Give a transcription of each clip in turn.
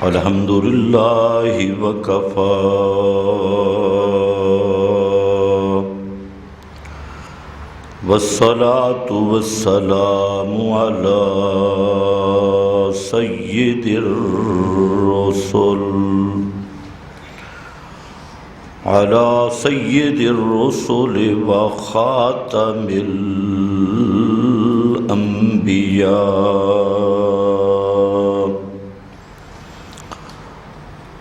الحمد للہ وکفی والصلاة والسلام علی سید الرسل وخاتم الانبیاء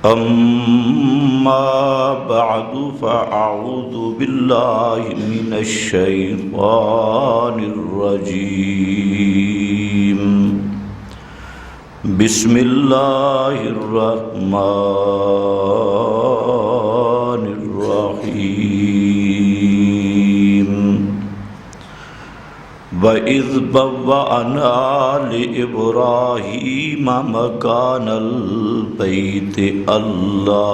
اما بعد فاعوذ باللہ من الشیطان الرجیم بسم اللہ الرحمن الرحیم وَإِذْ بَوَّأْنَا لِإِبْرَاهِيمَ مَكَانَ الْبَيْتِ أَلَّا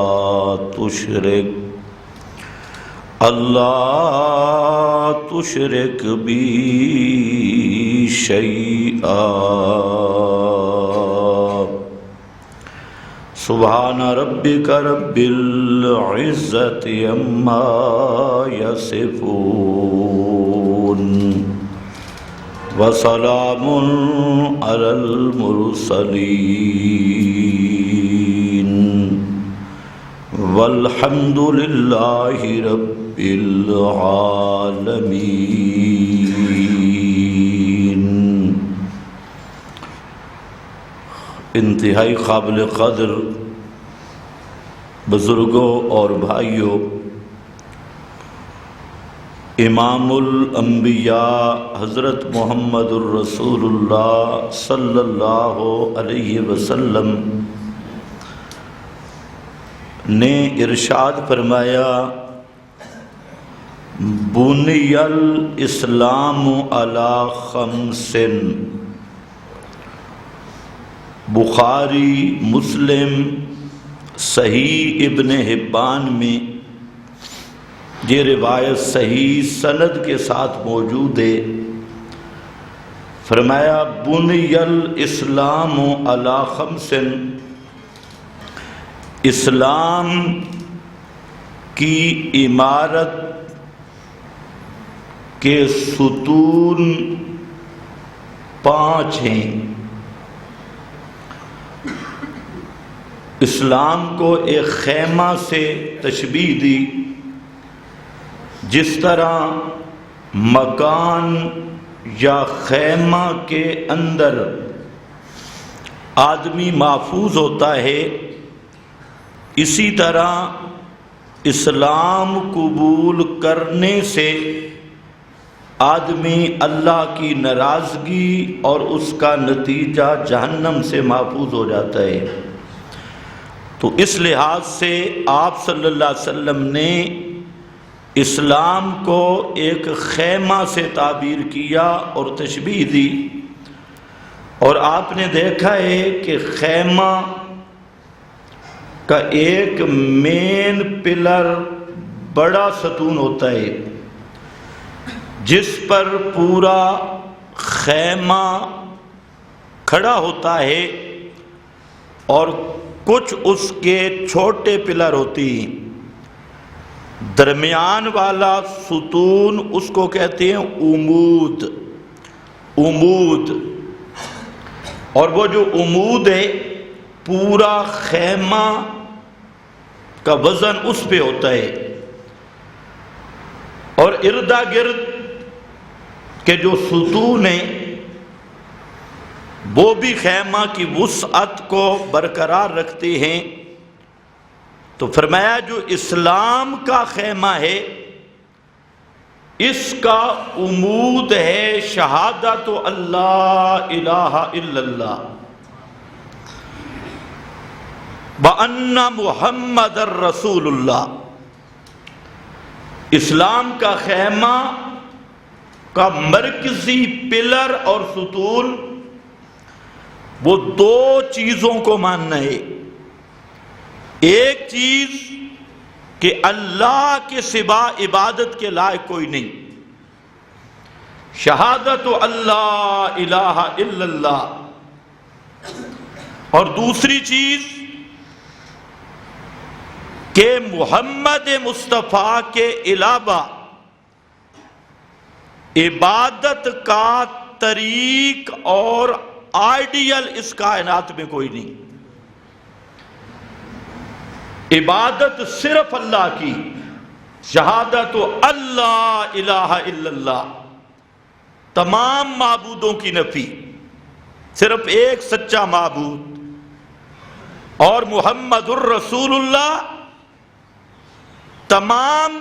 تُشْرِكْ بِي شَيْئًا سبحان ربك رب العزة عما يصفون وسلام على المرسلين والحمد لله رب العالمين۔ انتہائی قابل قدر بزرگوں اور بھائیوں، امام الانبیاء حضرت محمد الرسول اللہ صلی اللہ علیہ وسلم نے ارشاد فرمایا، بنی الاسلام علی خمس، بخاری، مسلم، صحیح ابن حبان میں یہ روایت صحیح سند کے ساتھ موجود ہے۔ فرمایا بنی الاسلام علی خمس، اسلام کی عمارت کے ستون 5 ہیں۔ اسلام کو ایک خیمہ سے تشبیہ دی، جس طرح مکان یا خیمہ کے اندر آدمی محفوظ ہوتا ہے، اسی طرح اسلام قبول کرنے سے آدمی اللہ کی ناراضگی اور اس کا نتیجہ جہنم سے محفوظ ہو جاتا ہے۔ تو اس لحاظ سے آپ صلی اللہ علیہ وسلم نے اسلام کو ایک خیمہ سے تعبیر کیا اور تشبیہ دی، اور آپ نے دیکھا ہے کہ خیمہ کا ایک مین پلر بڑا ستون ہوتا ہے جس پر پورا خیمہ کھڑا ہوتا ہے، اور کچھ اس کے چھوٹے پلر ہوتی ہیں۔ درمیان والا ستون اس کو کہتے ہیں عمود، اور وہ جو عمود ہے پورا خیمہ کا وزن اس پہ ہوتا ہے، اور ارد گرد کے جو ستون ہیں وہ بھی خیمہ کی وسعت کو برقرار رکھتے ہیں۔ تو فرمایا جو اسلام کا خیمہ ہے اس کا عمود ہے شہادت اللہ الہ الا اللہ وَأَنَّ مُحَمَّدَ الرَّسُولُ اللہ۔ اسلام کا خیمہ کا مرکزی پلر اور ستون وہ 2 چیزوں کو ماننا ہے۔ ایک چیز کہ اللہ کے سوا عبادت کے لائق کوئی نہیں، شہادت اللہ الہ الا اللہ، اور دوسری چیز کہ محمد مصطفیٰ کے علاوہ عبادت کا طریق اور آئیڈیل اس کائنات میں کوئی نہیں. عبادت صرف اللہ کی، شہادت اللہ الہ الا اللہ، تمام معبودوں کی نفی، صرف ایک سچا معبود، اور محمد الرسول اللہ تمام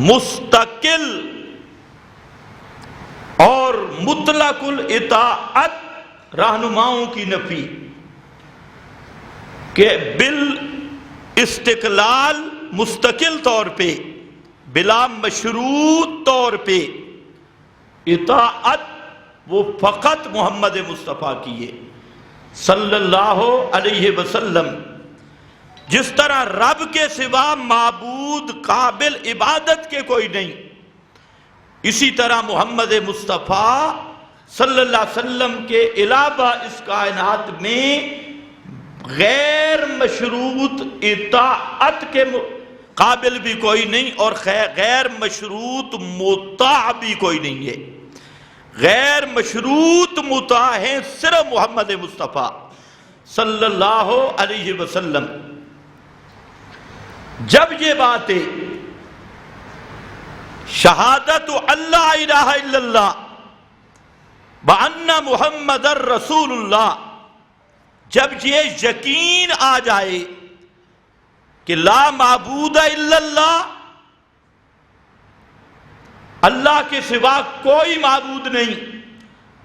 مستقل اور مطلق الاطاعت رہنماؤں کی نفی، کہ بالاستقلال مستقل طور پہ بلا مشروط طور پہ اطاعت وہ فقط محمد مصطفیٰ کی ہے صلی اللہ علیہ وسلم. جس طرح رب کے سوا معبود قابل عبادت کے کوئی نہیں، اسی طرح محمد مصطفیٰ صلی اللہ علیہ وسلم کے علاوہ اس کائنات میں غیر مشروط اطاعت کے قابل بھی کوئی نہیں، اور غیر مشروط مطاع بھی کوئی نہیں ہے. غیر مشروط مطاع ہیں صرف محمد مصطفیٰ صلی اللہ علیہ وسلم. جب یہ باتیں شہادت اللہ الہ الا اللہ وان محمد الرسول اللہ، جب یہ یقین آ جائے کہ لا معبود الا اللہ، اللہ کے سوا کوئی معبود نہیں،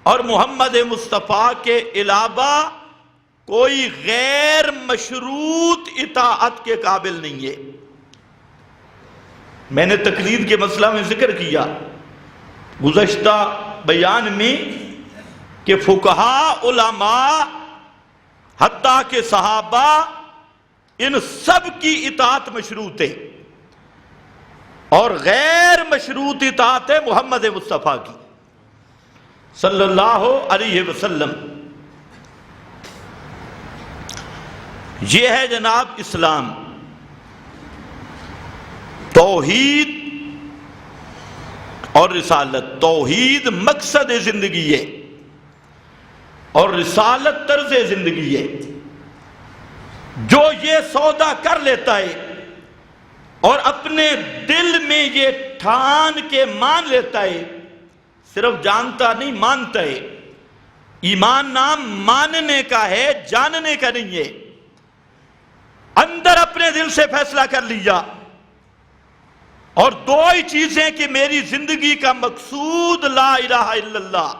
اور محمد مصطفیٰ کے علاوہ کوئی غیر مشروط اطاعت کے قابل نہیں ہے. میں نے تقلید کے مسئلہ میں ذکر کیا گزشتہ بیان میں کہ فقہاء، علماء، حتیٰ کہ صحابہ، ان سب کی اطاعت مشروط ہے، اور غیر مشروط اطاعت ہے محمد مصطفیٰ کی صلی اللہ علیہ وسلم. یہ ہے جناب اسلام. توحید اور رسالت. توحید مقصد زندگی ہے اور رسالت طرز زندگی ہے. جو یہ سودا کر لیتا ہے اور اپنے دل میں یہ ٹھان کے مان لیتا ہے، صرف جانتا نہیں مانتا ہے. ایمان نام ماننے کا ہے، جاننے کا نہیں ہے. اندر اپنے دل سے فیصلہ کر لیا، اور دو ہی چیزیں کہ میری زندگی کا مقصود لا الہ الا اللہ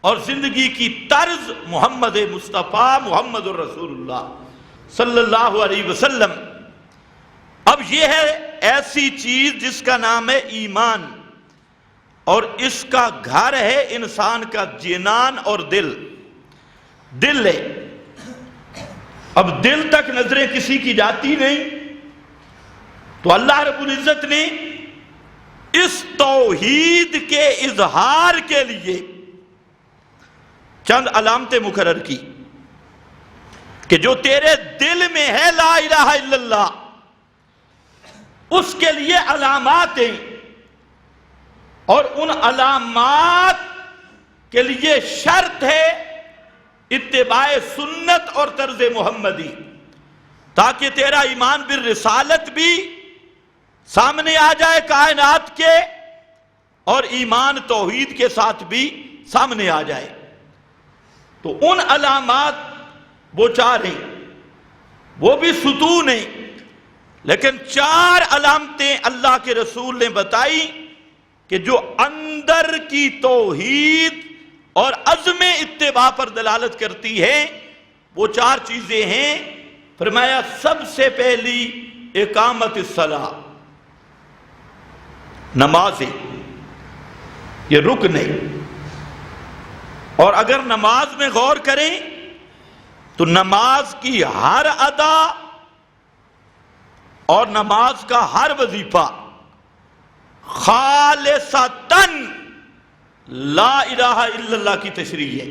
اور زندگی کی طرز محمد مصطفیٰ محمد الرسول اللہ صلی اللہ علیہ وسلم. اب یہ ہے ایسی چیز جس کا نام ہے ایمان، اور اس کا گھر ہے انسان کا جنان اور دل. دل ہے. اب دل تک نظریں کسی کی جاتی نہیں، تو اللہ رب العزت نے اس توحید کے اظہار کے لیے چند علامتیں مقرر کی کہ جو تیرے دل میں ہے لا الہ الا اللہ، اس کے لیے علامات ہیں، اور ان علامات کے لیے شرط ہے اتباع سنت اور طرز محمدی، تاکہ تیرا ایمان بالرسالت بھی سامنے آ جائے کائنات کے، اور ایمان توحید کے ساتھ بھی سامنے آ جائے. تو ان علامات وہ چار ہیں، وہ بھی ستون ہیں، لیکن چار علامتیں اللہ کے رسول نے بتائی کہ جو اندر کی توحید اور عزم اتباع پر دلالت کرتی ہے. وہ چار چیزیں ہیں. فرمایا سب سے پہلی اقامت الصلاۃ، نماز ہے، یہ رکن ہے. اور اگر نماز میں غور کریں تو نماز کی ہر ادا اور نماز کا ہر وظیفہ خالصتاً لا الہ الا اللہ کی تشریح ہے.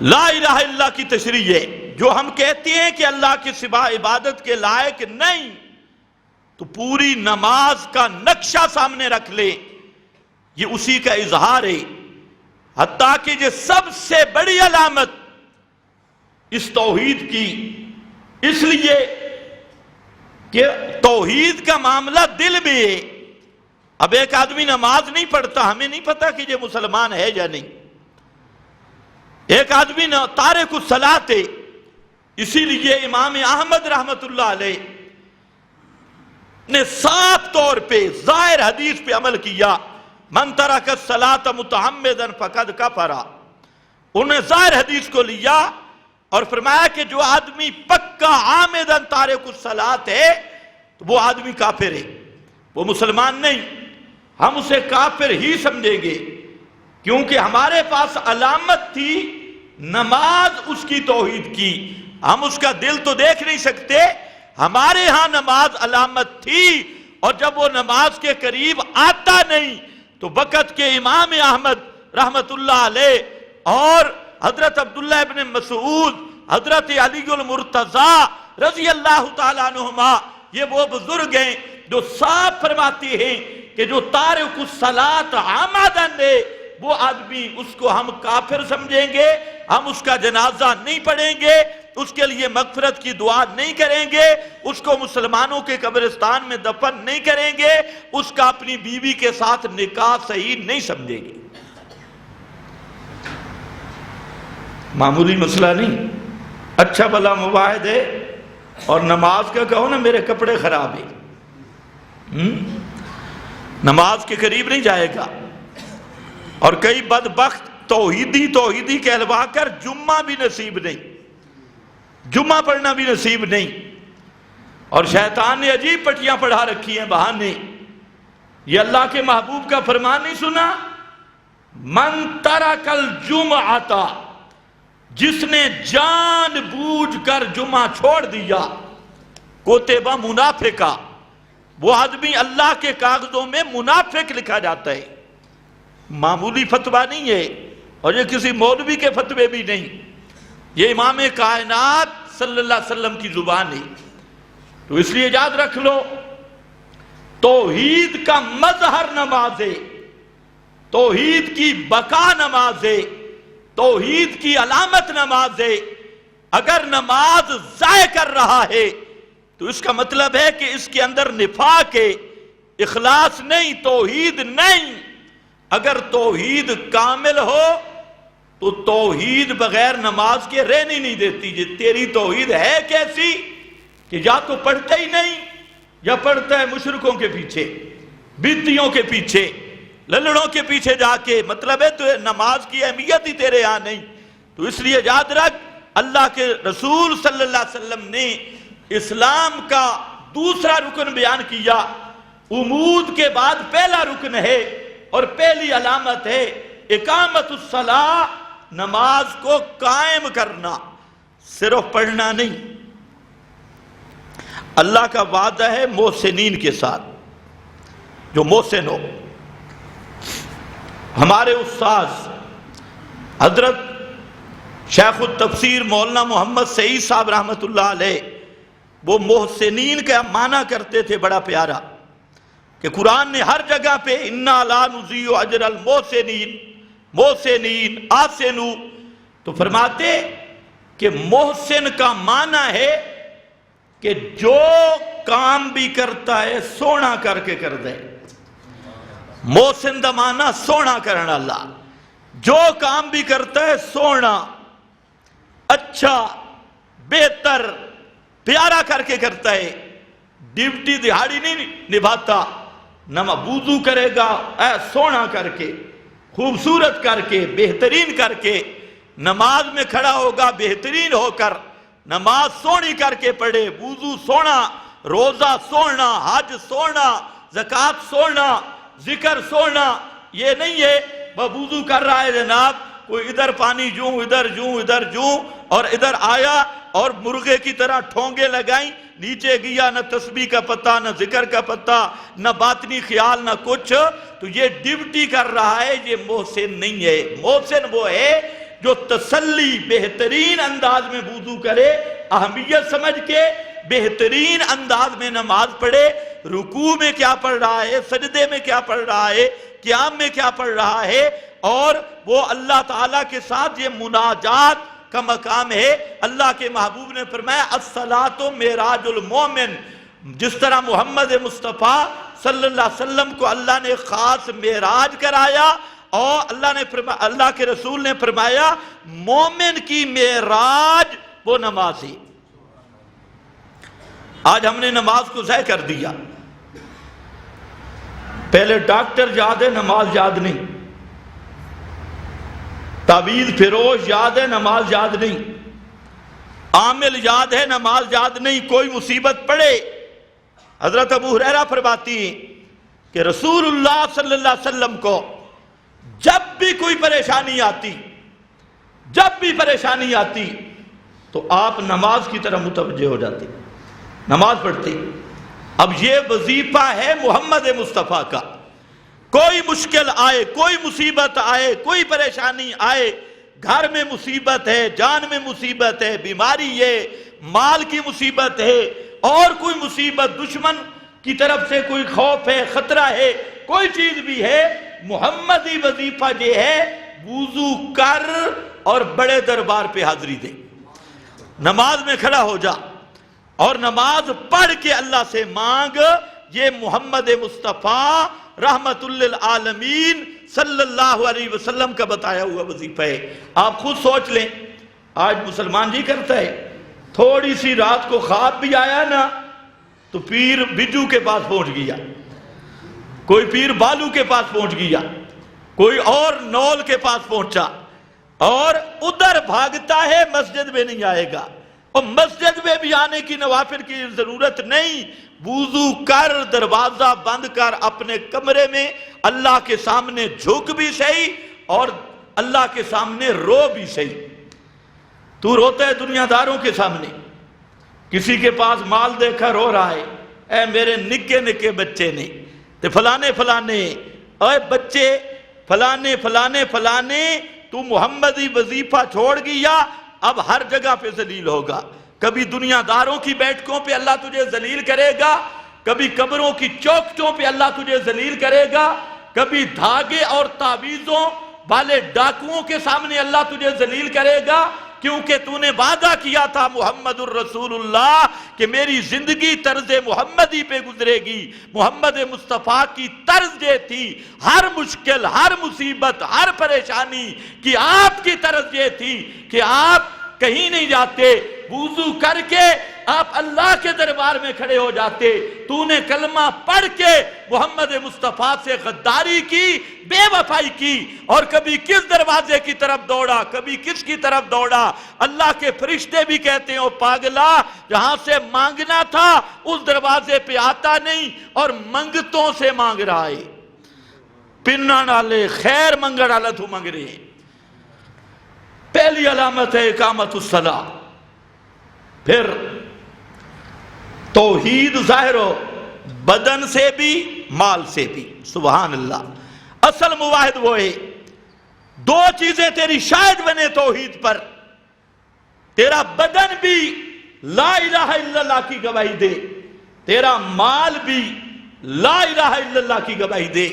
لا الہ الا اللہ کی تشریح ہے. جو ہم کہتے ہیں کہ اللہ کے سوا عبادت کے لائق نہیں، تو پوری نماز کا نقشہ سامنے رکھ لے، یہ اسی کا اظہار ہے۔ حتیٰ کہ یہ سب سے بڑی علامت اس توحید کی، اس لیے کہ توحید کا معاملہ دل میں ہے۔ اب ایک آدمی نماز نہیں پڑھتا، ہمیں نہیں پتا کہ یہ مسلمان ہے یا نہیں۔ ایک آدمی تارک الصلاۃ ہے، اسی لیے امام احمد رحمت اللہ علیہ نے صاف طور پہ ظاہر حدیث پہ عمل کیا، من ترک الصلاۃ متعمدا فقد کفر۔ انہوں نے ظاہر حدیث کو لیا اور فرمایا کہ جو آدمی پکا عامدن تارک الصلاۃ ہے تو وہ آدمی کافر ہے، وہ مسلمان نہیں، ہم اسے کافر ہی سمجھیں گے، کیونکہ ہمارے پاس علامت تھی نماز اس کی توحید کی، ہم اس کا دل تو دیکھ نہیں سکتے، ہمارے ہاں نماز علامت تھی، اور جب وہ نماز کے قریب آتا نہیں تو وقت کے امام احمد رحمت اللہ علیہ اور حضرت عبداللہ ابن مسعود، حضرت علی المرتضی رضی اللہ تعالیٰ عنہما، یہ وہ بزرگ ہیں جو صاف فرماتے ہیں کہ جو تارک الصلاۃ عمدن ہے وہ آدمی، اس کو ہم کافر سمجھیں گے، ہم اس کا جنازہ نہیں پڑھیں گے، اس کے لیے مغفرت کی دعا نہیں کریں گے، اس کو مسلمانوں کے قبرستان میں دفن نہیں کریں گے، اس کا اپنی بیوی کے ساتھ نکاح صحیح نہیں سمجھیں گے۔ معمولی مسئلہ نہیں، اچھا بھلا مواحد ہے، اور نماز کا کہو نا میرے کپڑے خراب ہیں، نماز کے قریب نہیں جائے گا۔ اور کئی بدبخت توحیدی کہلوا کر جمعہ بھی نصیب نہیں، جمعہ پڑھنا بھی نصیب نہیں، اور شیطان نے عجیب پٹیاں پڑھا رکھی ہیں بہانے۔ یہ اللہ کے محبوب کا فرمان نہیں سنا، من ترک الجمعۃ، جس نے جان بوجھ کر جمعہ چھوڑ دیا، کتب منافقہ، وہ آدمی اللہ کے کاغذوں میں منافق لکھا جاتا ہے۔ معمولی فتویٰ نہیں ہے، اور یہ کسی مولوی کے فتوے بھی نہیں، یہ امام کائنات صلی اللہ علیہ وسلم کی زبان ہے۔ تو اس لیے یاد رکھ لو، توحید کا مظہر نماز ہے، توحید کی بقا نماز ہے، توحید کی علامت نماز ہے۔ اگر نماز ضائع کر رہا ہے تو اس کا مطلب ہے کہ اس کے اندر نفاق ہے، اخلاص نہیں، توحید نہیں۔ اگر توحید کامل ہو تو توحید بغیر نماز کے رہنے نہیں دیتی۔ جی تیری توحید ہے کیسی کہ یا تو پڑھتا ہی نہیں یا پڑھتا ہے مشرکوں کے پیچھے، بدعتیوں کے پیچھے، للڑوں کے پیچھے جا کے، مطلب ہے تو نماز کی اہمیت ہی تیرے یہاں نہیں۔ تو اس لیے یاد رکھ، اللہ کے رسول صلی اللہ علیہ وسلم نے اسلام کا دوسرا رکن بیان کیا، امود کے بعد پہلا رکن ہے اور پہلی علامت ہے اقامت الصلاۃ، نماز کو قائم کرنا، صرف پڑھنا نہیں۔ اللہ کا وعدہ ہے محسنین کے ساتھ، جو محسن ہو۔ ہمارے استاذ حضرت شیخ التفسیر مولانا محمد سعید صاحب رحمت اللہ علیہ، وہ محسنین کا معنی کرتے تھے بڑا پیارا، کہ قرآن نے ہر جگہ پہ انا لا نضیع اجر المحسنین، محسنین، آسنو، تو فرماتے کہ محسن کا معنی ہے کہ جو کام بھی کرتا ہے سونا کر کے کر دے۔ محسن دا معنی سونا کرنا، اللہ جو کام بھی کرتا ہے سونا، اچھا، بہتر، پیارا کر کے کرتا ہے، ڈیوٹی دہاڑی نہیں نبھاتا، وضو کرے گا اے سونا کر کے، خوبصورت کر کے، بہترین کر کے، نماز میں کھڑا ہوگا بہترین ہو کر، نماز سونی کر کے پڑھے، وضو سونا، روزہ سونا، حج سونا، زکوٰۃ سونا، ذکر سونا۔ یہ نہیں ہے وہ وضو کر رہا ہے جناب، کوئی ادھر پانی جوں ادھر جوں ادھر جوں، اور ادھر آیا اور مرغے کی طرح ٹھونگے لگائیں، نیچے گیا، نہ تسبیح کا پتہ، نہ ذکر کا پتہ، نہ باطنی خیال، نہ کچھ، تو یہ ڈیوٹی کر رہا ہے، یہ محسن نہیں ہے۔ محسن وہ ہے جو تسلی بہترین انداز میں وضو کرے، اہمیت سمجھ کے بہترین انداز میں نماز پڑھے، رکوع میں کیا پڑھ رہا ہے، سجدے میں کیا پڑھ رہا ہے، قیام میں کیا پڑھ رہا ہے، اور وہ اللہ تعالیٰ کے ساتھ یہ مناجات کا مقام ہے۔ اللہ کے محبوب نے فرمایا الصلاۃ معراج المومن، جس طرح محمد مصطفیٰ صلی اللہ علیہ وسلم کو اللہ نے خاص معراج کرایا، اور اللہ کے رسول نے فرمایا مومن کی معراج وہ نماز ہے۔ آج ہم نے نماز کو ضائع کر دیا۔ پہلے ڈاکٹر یاد ہے، نماز یاد نہیں، تعویذ فروش یاد ہے، نماز یاد نہیں، عامل یاد ہے، نماز یاد نہیں۔ کوئی مصیبت پڑے، حضرت ابو ہریرہ فرماتی ہیں کہ رسول اللہ صلی اللہ علیہ وسلم کو جب بھی کوئی پریشانی آتی تو آپ نماز کی طرف متوجہ ہو جاتے، نماز پڑھتے۔ اب یہ وظیفہ ہے محمد مصطفیٰ کا۔ کوئی مشکل آئے، کوئی مصیبت آئے، کوئی پریشانی آئے، گھر میں مصیبت ہے، جان میں مصیبت ہے، بیماری ہے، مال کی مصیبت ہے، اور کوئی مصیبت، دشمن کی طرف سے کوئی خوف ہے، خطرہ ہے، کوئی چیز بھی ہے، محمدی وظیفہ یہ ہے وضو کر اور بڑے دربار پہ حاضری دے، نماز میں کھڑا ہو جا اور نماز پڑھ کے اللہ سے مانگ۔ یہ محمد مصطفیٰ رحمت للعالمین صلی اللہ علیہ وسلم کا بتایا ہوا وظیفہ ہے۔ آپ خود سوچ لیں، آج مسلمان جی کرتا ہے، تھوڑی سی رات کو خواب بھی آیا نا تو پیر بجو کے پاس پہنچ گیا، کوئی پیر بالو کے پاس پہنچ گیا، کوئی اور نول کے پاس پہنچا، اور ادھر بھاگتا ہے مسجد میں نہیں آئے گا، اور مسجد میں بھی آنے کی نوافل کی ضرورت نہیں، وضو کر، دروازہ بند کر، اپنے کمرے میں اللہ کے سامنے جھک بھی صحیح اور اللہ کے سامنے رو بھی صحیح۔ تو روتا ہے دنیا داروں کے سامنے، کسی کے پاس مال دیکھا رو رہا ہے، اے میرے نکے نکے بچے نے، تے فلانے اے بچے فلانے، تو محمدی وظیفہ چھوڑ گیا، اب ہر جگہ پہ ذلیل ہوگا۔ کبھی دنیا داروں کی بیٹھکوں پہ اللہ تجھے ذلیل کرے گا، کبھی قبروں کی چوکھٹوں پہ اللہ تجھے ذلیل کرے گا، کبھی دھاگے اور تعویذوں والے ڈاکوؤں کے سامنے اللہ تجھے ذلیل کرے گا، کیونکہ تو نے وعدہ کیا تھا محمد الرسول اللہ کہ میری زندگی طرز محمدی پہ گزرے گی۔ محمد مصطفیٰ کی طرز یہ تھی، ہر مشکل، ہر مصیبت، ہر پریشانی کی آپ کی طرز یہ تھی کہ آپ کہیں نہیں جاتے، وضو کر کے آپ اللہ کے دربار میں کھڑے ہو جاتے۔ تو نے کلمہ پڑھ کے محمد مصطفیٰ سے غداری کی، بے وفائی کی، اور کبھی کس دروازے کی طرف دوڑا، کبھی کس کی طرف دوڑا۔ اللہ کے فرشتے بھی کہتے ہیں او پاگلا، جہاں سے مانگنا تھا اس دروازے پہ آتا نہیں اور منگتوں سے مانگ رہا ہے، پننا نالے خیر منگڑ والا تو مانگ رہے ہیں۔ پہلی علامت ہے اقامت الصلاۃ، پھر توحید ظاہر ہو، بدن سے بھی مال سے بھی۔ سبحان اللہ، اصل مواحد وہ ہے، دو چیزیں تیری شاہد بنے توحید پر، تیرا بدن بھی لا الہ الا اللہ کی گواہی دے، تیرا مال بھی لا الہ الا اللہ کی گواہی دے۔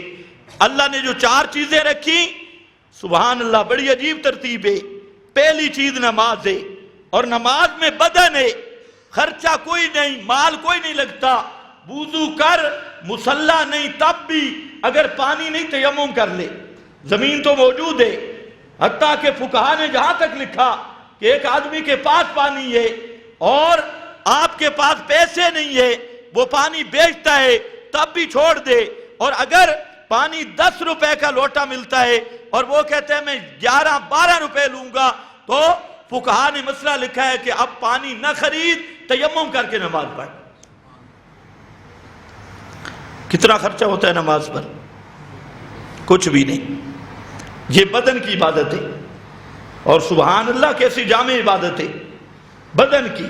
اللہ نے جو چار چیزیں رکھی، سبحان اللہ، بڑی عجیب ترتیب ہے۔ پہلی چیز نماز ہے، اور نماز میں بدن ہے، خرچہ کوئی نہیں، مال کوئی نہیں لگتا۔ وضو کر، مصلی نہیں، تب بھی اگر پانی نہیں تیمم کر لے، زمین تو موجود ہے۔ حتیٰ کہ فقہا نے جہاں تک لکھا کہ ایک آدمی کے پاس پانی ہے اور آپ کے پاس پیسے نہیں ہے، وہ پانی بیچتا ہے، تب بھی چھوڑ دے۔ اور اگر پانی 10 روپے کا لوٹا ملتا ہے اور وہ کہتے ہیں میں 11-12 روپے لوں گا، تو فقہا نے مسئلہ لکھا ہے کہ اب پانی نہ خرید، تیمم کر کے نماز پڑھ۔ کتنا خرچہ ہوتا ہے نماز پر؟ کچھ بھی نہیں۔ یہ بدن کی عبادت ہے، اور سبحان اللہ کیسی جامع عبادت ہے بدن کی،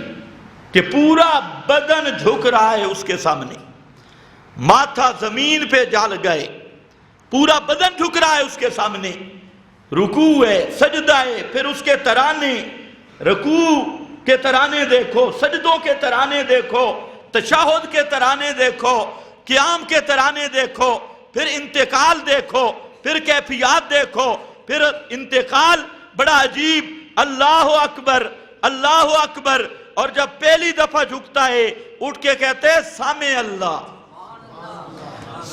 کہ پورا بدن جھک رہا ہے اس کے سامنے، ماتھا زمین پہ جا لگائے، پورا بدن جھک رہا ہے اس کے سامنے، رکوع ہے، سجدہ ہے، پھر اس کے ترانے، رکوع کے ترانے دیکھو، سجدوں کے ترانے دیکھو، تشہد کے ترانے دیکھو، قیام کے ترانے دیکھو، پھر انتقال دیکھو، پھر کیفیات دیکھو، پھر انتقال بڑا عجیب، اللہ اکبر اللہ اکبر، اور جب پہلی دفعہ جھکتا ہے اٹھ کے کہتے ہیں سامع اللہ،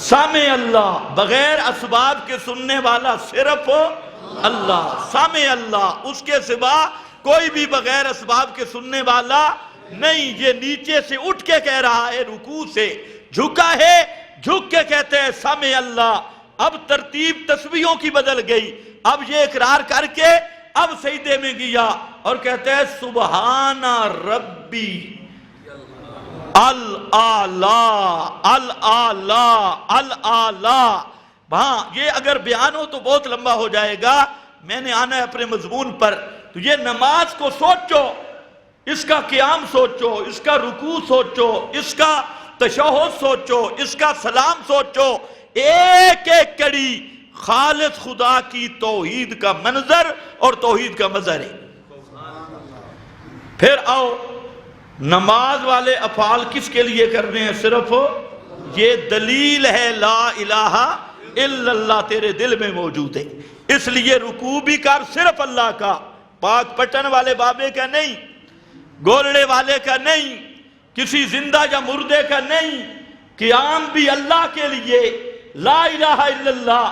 سامع اللہ، بغیر اسباب کے سننے والا صرف اللہ، سامع اللہ، اس کے سوا کوئی بھی بغیر اسباب کے سننے والا نہیں۔ یہ نیچے سے اٹھ کے کہہ رہا ہے، رکوع سے جھکا ہے، جھک کے کہتے ہیں سامع اللہ۔ اب ترتیب تسبیحوں کی بدل گئی، اب یہ اقرار کر کے اب سجدے میں گیا اور کہتے ہیں سبحان ربی الاعلیٰ الاعلیٰ الاعلیٰ۔ ہاں یہ اگر بیان ہو تو بہت لمبا ہو جائے گا، میں نے آنا ہے اپنے مضمون پر۔ تو یہ نماز کو سوچو، اس کا قیام سوچو، اس کا رکوع سوچو، اس کا تشہد سوچو، اس کا سلام سوچو، ایک ایک کڑی خالص خدا کی توحید کا منظر اور توحید کا مظہر ہے۔ پھر آؤ، نماز والے افعال کس کے لیے کرنے ہیں؟ صرف یہ دلیل ہے لا الہ الا اللہ تیرے دل میں موجود ہے، اس لیے رکوع بھی کر صرف اللہ کا، پاک پٹن والے بابے کا نہیں، گولڑے والے کا نہیں، کسی زندہ یا مردے کا نہیں، قیام بھی اللہ کے لیے، لا الہ الا اللہ،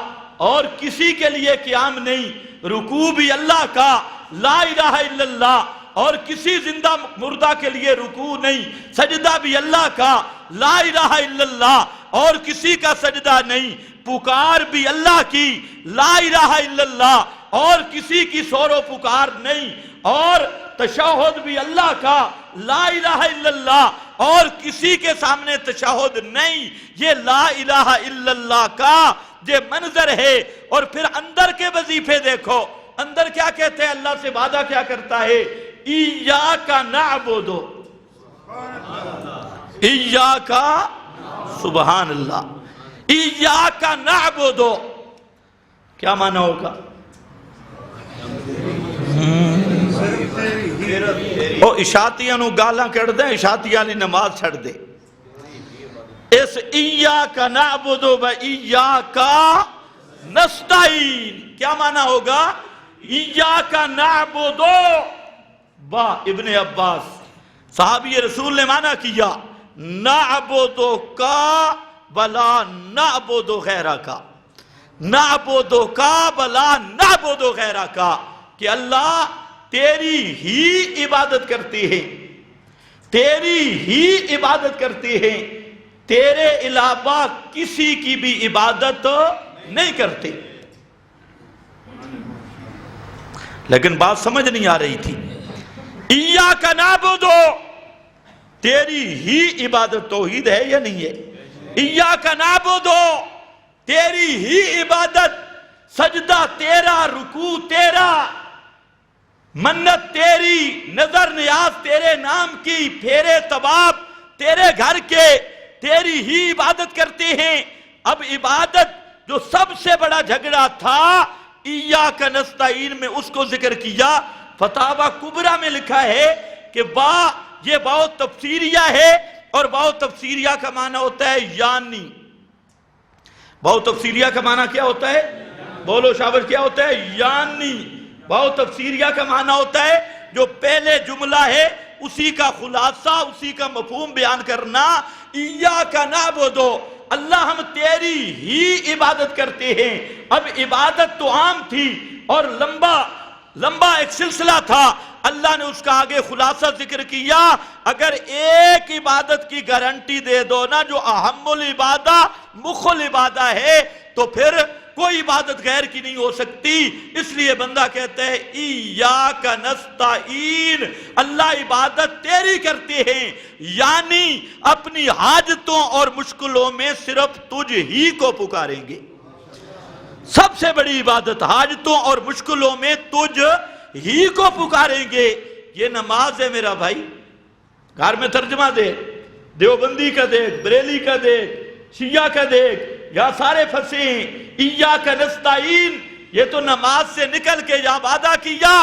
اور کسی کے لیے قیام نہیں، رکوع بھی اللہ کا، لا الہ الا اللہ، اور کسی زندہ مردہ کے لیے رکوع نہیں، سجدہ بھی اللہ کا، لا الہ الا اللہ، اور کسی کا سجدہ نہیں، پکار بھی اللہ کی، لا الہ الا اللہ، اور کسی کی سور و پکار نہیں، اور تشہد بھی اللہ کا، لا الہ الا اللہ، اور کسی کے سامنے تشہد نہیں۔ یہ لا الہ الا اللہ کا یہ منظر ہے۔ اور پھر اندر کے وظیفے دیکھو، اندر کیا کہتے ہیں؟ اللہ سے وعدہ کیا کرتا ہے؟ ایاک نعبد، ایاک سبحان اللہ، ایاک نعبد، کیا معنی ہوگا؟ او اشاتیاں نو گالاں کر دیں، اشاتیاں نے نماز چھڑ دے۔ اس ایاک نعبد و ایاک نستعین کیا معنی ہوگا؟ ایاک نعبد، با ابن عباس صحابی رسول نے معنی کیا نعبد کا بلا نعبد غیرہ کا، نعبد کا بلا نعبد غیرہ کا، کہ اللہ تیری ہی عبادت کرتی ہے، تیری ہی عبادت کرتی ہے، تیرے علاوہ کسی کی بھی عبادت نہیں کرتے۔ لیکن بات سمجھ نہیں آ رہی تھی۔ ایاک نعبد، تیری ہی عبادت توحید ہے یا نہیں ہے؟ ایاک نعبد، تیری ہی عبادت، سجدہ تیرا، رکوع تیرا، منت تیری، نظر نیاز تیرے نام کی، پھیرے طواف تیرے گھر کے، تیری ہی عبادت کرتے ہیں۔ اب عبادت جو سب سے بڑا جھگڑا تھا ایاک نستعین میں، اس کو ذکر کیا۔ فتاوی کبریٰ میں لکھا ہے کہ یہ باؤ تفسیریہ ہے، اور باؤ تفسیریہ کا معنی ہوتا ہے یعنی۔ باؤ تفسیریہ کا معنی کیا ہوتا ہے؟ بولو شاور، کیا ہوتا ہے؟ یعنی۔ باؤ تفسیریہ کا معنی ہوتا ہے جو پہلے جملہ ہے اسی کا خلاصہ، اسی کا مفہوم بیان کرنا۔ ایاک نعبد، اللہ ہم تیری ہی عبادت کرتے ہیں۔ اب عبادت تو عام تھی اور لمبا ایک سلسلہ تھا، اللہ نے اس کا آگے خلاصہ ذکر کیا۔ اگر ایک عبادت کی گارنٹی دے دو نا جو اہم العبادہ مخ العبادہ ہے، تو پھر کوئی عبادت غیر کی نہیں ہو سکتی۔ اس لیے بندہ کہتا ہے ایاک نستعین، اللہ عبادت تیری کرتے ہیں، یعنی اپنی حاجتوں اور مشکلوں میں صرف تجھ ہی کو پکاریں گے۔ سب سے بڑی عبادت حاجتوں اور مشکلوں میں تجھ ہی کو پکاریں گے۔ یہ نماز ہے میرا بھائی، گھر میں ترجمہ دے، دیوبندی کا دیکھ، بریلی کا دیکھ، شیعہ کا دیکھ، یا سارے پھنسے ہیں۔ ایاک نستعین یہ تو نماز سے نکل کے جب وعدہ کیا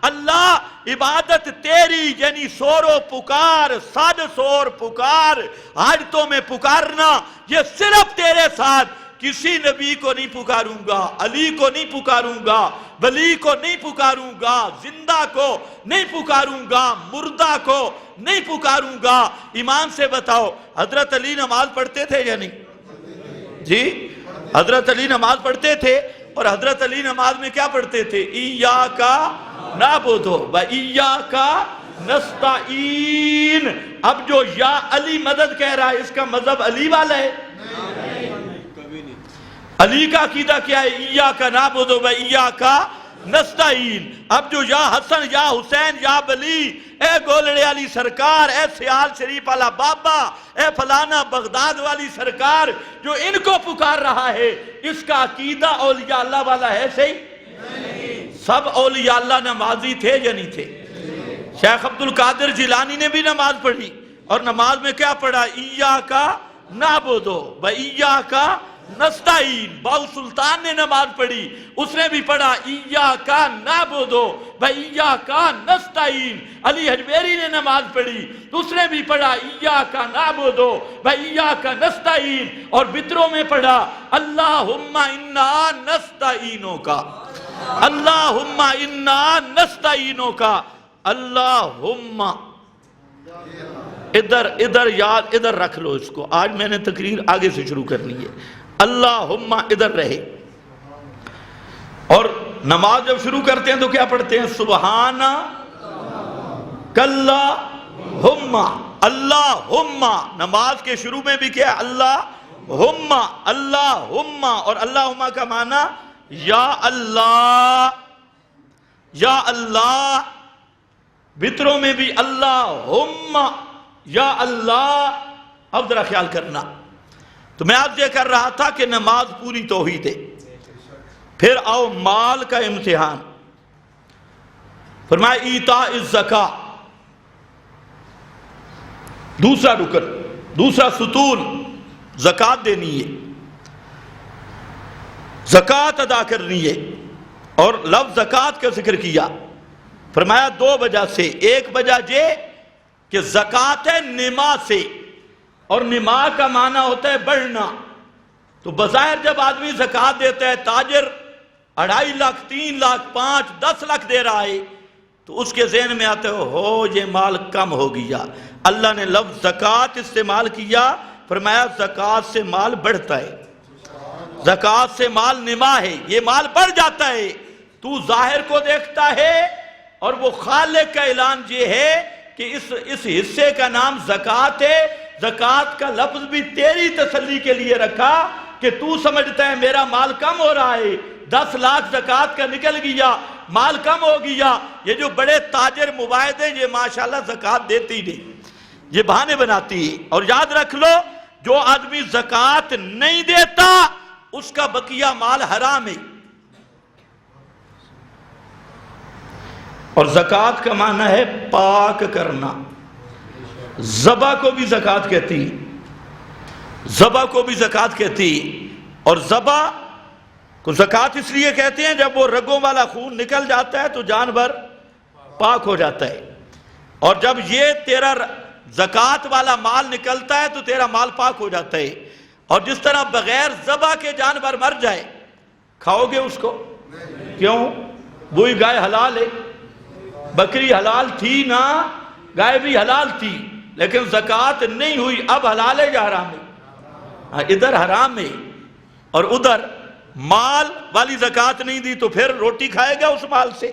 اللہ عبادت تیری، یعنی سور و پکار، صد سور پکار، حاجتوں میں پکارنا، یہ صرف تیرے ساتھ، کسی نبی کو نہیں پکاروں گا، علی کو نہیں پکاروں گا، ولی کو نہیں پکاروں گا، زندہ کو نہیں پکاروں گا، مردہ کو نہیں پکاروں گا۔ ایمان سے بتاؤ حضرت علی نماز پڑھتے تھے یا نہیں؟ جی حضرت علی نماز پڑھتے تھے، اور حضرت علی نماز میں کیا پڑھتے تھے؟ ایاکا نعبدو و ایاکا نستعین۔ اب جو یا علی مدد کہہ رہا ہے اس کا مذہب علی والا ہے؟ علی کا عقیدہ کیا ہے؟ ایاکا نعبدو و ایاکا نستعین۔ اب جو یا حسن یا حسین یا ولی، اے گولڑے والی سرکار، اے سیال شریف والا بابا، اے فلانا بغداد والی سرکار، جو ان کو پکار رہا ہے، اس کا عقیدہ اولیاء اللہ والا ہے صحیح؟ سب اولیاء اللہ نمازی تھے یا نہیں تھے؟ شیخ عبدالقادر جیلانی نے بھی نماز پڑھی، اور نماز میں کیا پڑھا؟ ایاکا نعبدو و ایاکا نستعین۔ باو سلطان نے نماز پڑھی، اس نے بھی پڑھا ایاکا نعبدو و ایاکا نستعین۔ علی حجویری نے نماز پڑھی، اس نے بھی پڑھا ایاکا نعبدو و ایاکا نستعین، اور بتروں میں پڑھا اللہم انا نستعینوکا، اللہم انا نستعینوکا، اللہم۔ ادھر یاد، ادھر رکھ لو اس کو، آج میں نے تقریر آگے سے شروع کرنی ہے۔ اللہم ادھر رہے، اور نماز جب شروع کرتے ہیں تو کیا پڑھتے ہیں؟ سبحان کاللہم، اللہم۔ نماز کے شروع میں بھی کیا؟ اللہم، اللہم، اور اللہم کا معنی یا اللہ، یا اللہ۔ بتروں میں بھی اللہم، یا اللہ۔ اب ذرا خیال کرنا، تو میں آج یہ کر رہا تھا کہ نماز پوری توحید ہے۔ پھر آؤ مال کا امتحان، فرمایا ایتاء الزکاۃ، دوسرا رکن، دوسرا ستون، زکوٰۃ دینی ہے، زکوٰۃ ادا کرنی ہے۔ اور لفظ زکوٰۃ کا ذکر کیا، فرمایا دو وجہ سے۔ ایک وجہ یہ کہ زکوٰۃ ہے نما سے، اور نما کا معنی ہوتا ہے بڑھنا۔ تو بظاہر جب آدمی زکوٰۃ دیتا ہے، تاجر 2.5 لاکھ 3 لاکھ 5 10 لاکھ دے رہا ہے، تو اس کے ذہن میں آتا ہے ہو یہ مال کم ہو گیا۔ اللہ نے لفظ زکوٰۃ استعمال کیا، فرمایا زکوٰۃ سے مال بڑھتا ہے، زکوٰۃ سے مال نما ہے، یہ مال بڑھ جاتا ہے۔ تو ظاہر کو دیکھتا ہے، اور وہ خالق کا اعلان یہ ہے کہ اس حصے کا نام زکوٰۃ ہے۔ زکوٰۃ کا لفظ بھی تیری تسلی کے لیے رکھا کہ تو سمجھتا ہے میرا مال کم ہو رہا ہے، 10 لاکھ زکوٰۃ کا نکل گیا، مال کم ہو گیا۔ یہ جو بڑے تاجر مباحث ہیں، یہ ماشاءاللہ زکوٰۃ دیتی نہیں، یہ بہانے بناتی ہے۔ اور یاد رکھ لو، جو آدمی زکوٰۃ نہیں دیتا اس کا بقیہ مال حرام ہے۔ اور زکوٰۃ کا معنی ہے پاک کرنا۔ ذبح کو بھی زکوٰۃ کہتی، ذبح کو بھی زکوٰۃ کہتی۔ اور ذبح کو زکوٰۃ اس لیے کہتے ہیں جب وہ رگوں والا خون نکل جاتا ہے تو جانور پاک ہو جاتا ہے، اور جب یہ تیرا زکوٰۃ والا مال نکلتا ہے تو تیرا مال پاک ہو جاتا ہے۔ اور جس طرح بغیر ذبح کے جانور مر جائے، کھاؤ گے اس کو؟ کیوں؟ وہی گائے حلال ہے، بکری حلال تھی نا، گائے بھی حلال تھی، لیکن زکوٰۃ نہیں ہوئی، اب حلال ہے یا حرام ہے؟ ادھر حرام ہے، اور ادھر مال والی زکوٰۃ نہیں دی تو پھر روٹی کھائے گا اس مال سے؟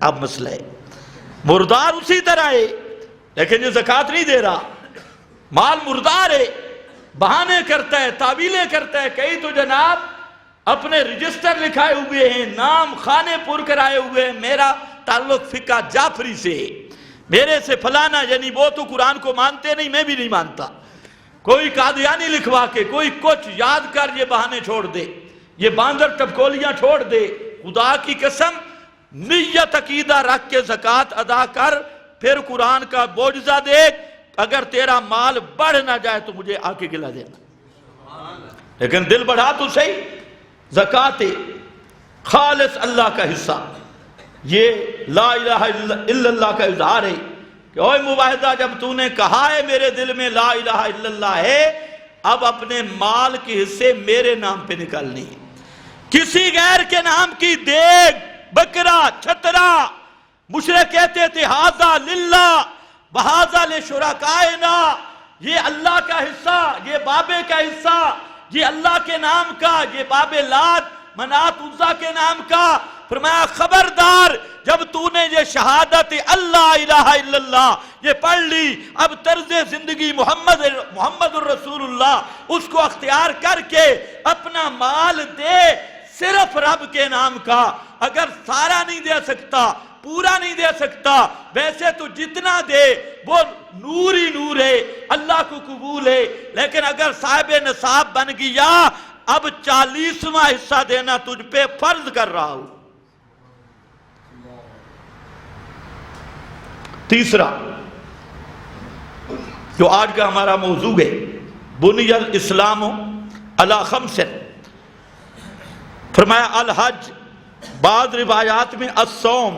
اب مسئلہ ہے۔ مردار اسی طرح ہے، لیکن یہ زکوٰۃ نہیں دے رہا، مال مردار ہے، بہانے کرتا ہے، تعویلیں کرتا ہے۔ کئی تو جناب اپنے رجسٹر لکھائے ہوئے ہیں، نام خانے پر کرائے ہوئے ہیں، میرا تعلق فقہ جعفری سے، میرے سے فلانا، یعنی وہ تو قرآن کو مانتے نہیں، میں بھی نہیں مانتا۔ کوئی قادیانی لکھوا کے، کوئی کچھ یاد کر، یہ بہانے چھوڑ دے، یہ باندر ٹپکولیاں چھوڑ دے۔ خدا کی قسم، نیت عقیدہ رکھ کے زکوٰۃ ادا کر، پھر قرآن کا معجزہ دیکھ۔ اگر تیرا مال بڑھ نہ جائے تو مجھے آ کے گلا دینا، لیکن دل بڑھا تو صحیح۔ زکوٰۃ خالص اللہ کا حصہ. یہ لا الہ الا اللہ کا اظہار ہے کہ اوے مباحثہ جب تو نے کہا ہے میرے دل میں لا الہ الا اللہ ہے، اب اپنے مال کے حصے میرے نام پہ نکالنی ہے. کسی غیر کے نام کی دیگ، بکرا، چھترا، مشرک کہتے تھے ھذا للہ وھذا لشرکائنا، یہ اللہ کا حصہ، یہ بابے کا حصہ، یہ اللہ کے نام کا، یہ باب لات منات عزا کے نام کا. فرمایا خبردار، جب تو نے یہ شہادت اللہ الہ الا اللہ یہ پڑھ لی، اب طرز زندگی محمد الرسول اللہ اس کو اختیار کر کے اپنا مال دے صرف رب کے نام کا. اگر سارا نہیں دے سکتا، پورا نہیں دے سکتا، ویسے تو جتنا دے وہ نور ہی نور ہے، اللہ کو قبول ہے. لیکن اگر صاحب نصاب بن گیا، اب 40واں حصہ دینا تجھ پہ فرض کر رہا ہوں. تیسرا جو آج کا ہمارا موضوع ہے، بنی الاسلام علی خمس. فرمایا الحج، بعض روایات میں الصوم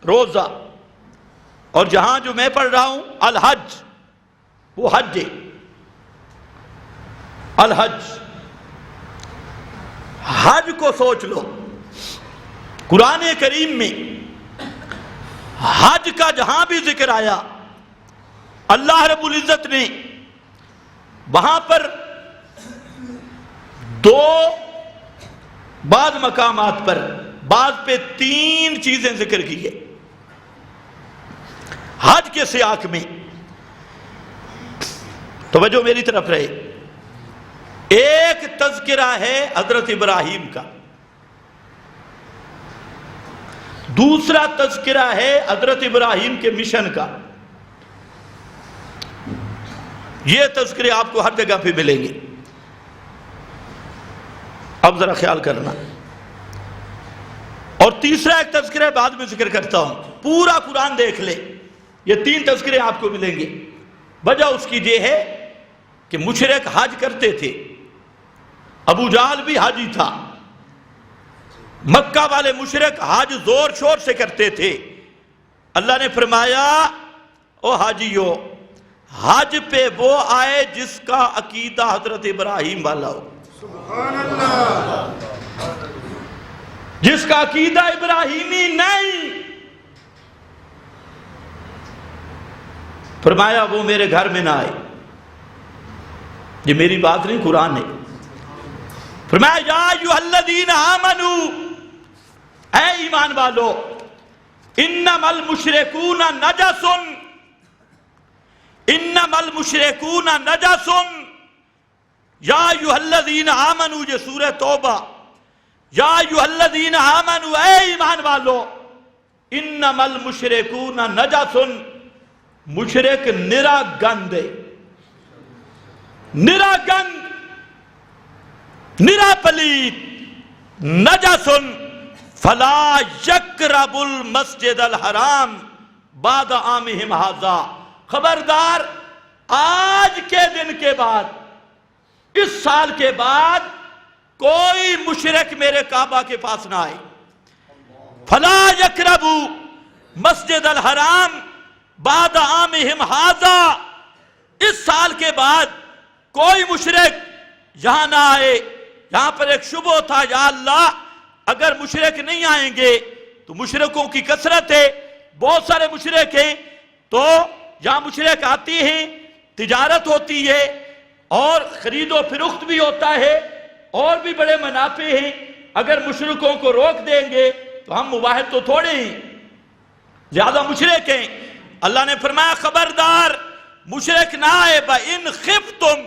روزہ، اور جہاں جو میں پڑھ رہا ہوں الحج وہ حج ہے. الحج، حج کو سوچ لو. قرآن کریم میں حج کا جہاں بھی ذکر آیا، اللہ رب العزت نے وہاں پر بعض مقامات پر، بعض پہ 3 چیزیں ذکر کی ہے حج کے سیاق میں. توجہ میری طرف رہے. ایک تذکرہ ہے حضرت ابراہیم کا، دوسرا تذکرہ ہے حضرت ابراہیم کے مشن کا. یہ تذکرے آپ کو ہر جگہ پہ ملیں گے. اب ذرا خیال کرنا. اور تیسرا ایک تذکرہ بعد میں ذکر کرتا ہوں. پورا قرآن دیکھ لے، یہ 3 تذکرے آپ کو ملیں گے. وجہ اس کی یہ ہے کہ مشرک حج کرتے تھے، ابو جہل بھی حاجی تھا، مکہ والے مشرک حج زور شور سے کرتے تھے. اللہ نے فرمایا او حاجیو، حج پہ وہ آئے جس کا عقیدہ حضرت ابراہیم والا ہو. سبحان اللہ. جس کا عقیدہ ابراہیمی نہیں، فرمایا وہ میرے گھر میں نہ آئے. یہ میری بات نہیں، قرآن ہے. فرمایا یا ایھا الذین آمنوا، اے ایمان والو، انما المشرکون نجس، انما المشرکون نجس. یا ایھا الذین آمنوا، یہ سورہ توبہ. یا ایھا الذین آمنوا، اے ایمان والو، انما المشرکون نجس، مشرک نرا گند ہے، نرا گند، نرا پلید. نجس فلا یقرب المسجد الحرام بعد عامہم ھذا. خبردار، آج کے دن کے بعد، اس سال کے بعد کوئی مشرک میرے کعبہ کے پاس نہ آئے. فلا یقرب مسجد الحرام بعد عامہم ھذا. اس سال کے بعد کوئی مشرک یہاں نہ آئے. یہاں پر ایک شبہ تھا، یا اللہ اگر مشرک نہیں آئیں گے تو مشرکوں کی کثرت ہے، بہت سارے مشرک ہیں، تو یہاں مشرک آتی ہیں، تجارت ہوتی ہے اور خرید و فروخت بھی ہوتا ہے اور بھی بڑے منافع ہیں. اگر مشرکوں کو روک دیں گے تو ہم مواحد تو تھوڑے ہیں، زیادہ مشرک ہیں. اللہ نے فرمایا خبردار، مشرک نہ آئے. بَإِنْ خِفْتُمْ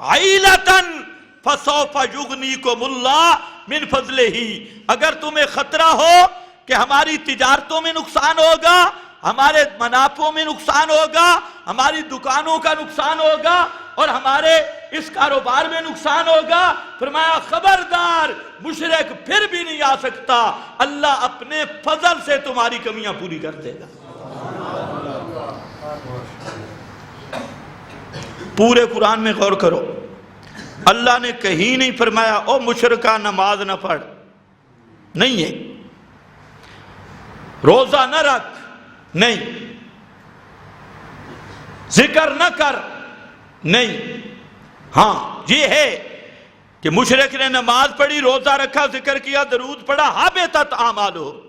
عَيْلَةً فَسَوْفَ يُغْنِيكُمُ اللَّهُ مِنْ فَضْلِهِ. اگر تمہیں خطرہ ہو کہ ہماری تجارتوں میں نقصان ہوگا، ہمارے منافعوں میں نقصان ہوگا، ہماری دکانوں کا نقصان ہوگا اور ہمارے اس کاروبار میں نقصان ہوگا، فرمایا خبردار، مشرک پھر بھی نہیں آ سکتا. اللہ اپنے فضل سے تمہاری کمیاں پوری کر دے گا. پورے قرآن میں غور کرو، اللہ نے کہیں نہیں فرمایا او مشرکہ نماز نہ پڑھ. نہیں ہے، روزہ نہ رکھ نہیں، ذکر نہ کر نہیں، ہاں یہ ہے کہ مشرک نے نماز پڑھی، روزہ رکھا، ذکر کیا، درود پڑھا، حبطت اعمالہم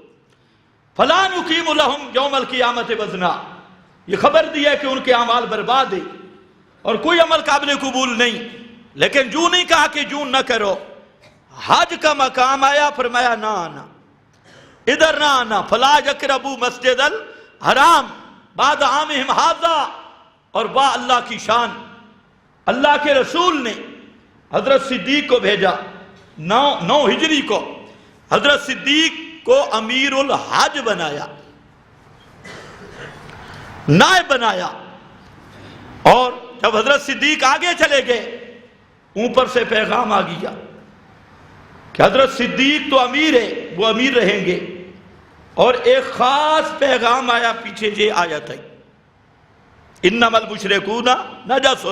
فلا نقیم لہم یوم القیامت وزنا، یہ خبر دی ہے کہ ان کے اعمال برباد ہیں اور کوئی عمل قابل قبول نہیں۔ لیکن جو نہیں کہا کہ جو نہ کرو، حج کا مقام آیا، فرمایا نہ آنا، ادھر نہ آنا، فلا یقربوا مسجد الحرام بعد عامہم ھذا، اور با اللہ کی شان، اللہ کے رسول نے حضرت صدیق کو بھیجا، 9 ہجری کو حضرت صدیق کو امیر الحج بنایا، نائب بنایا، اور جب حضرت صدیق آگے چلے گئے اوپر سے پیغام آ گیا کہ حضرت صدیق تو امیر ہے، وہ امیر رہیں گے، اور ایک خاص پیغام آیا پیچھے یہ آیت ہے انما المشرکون نجس،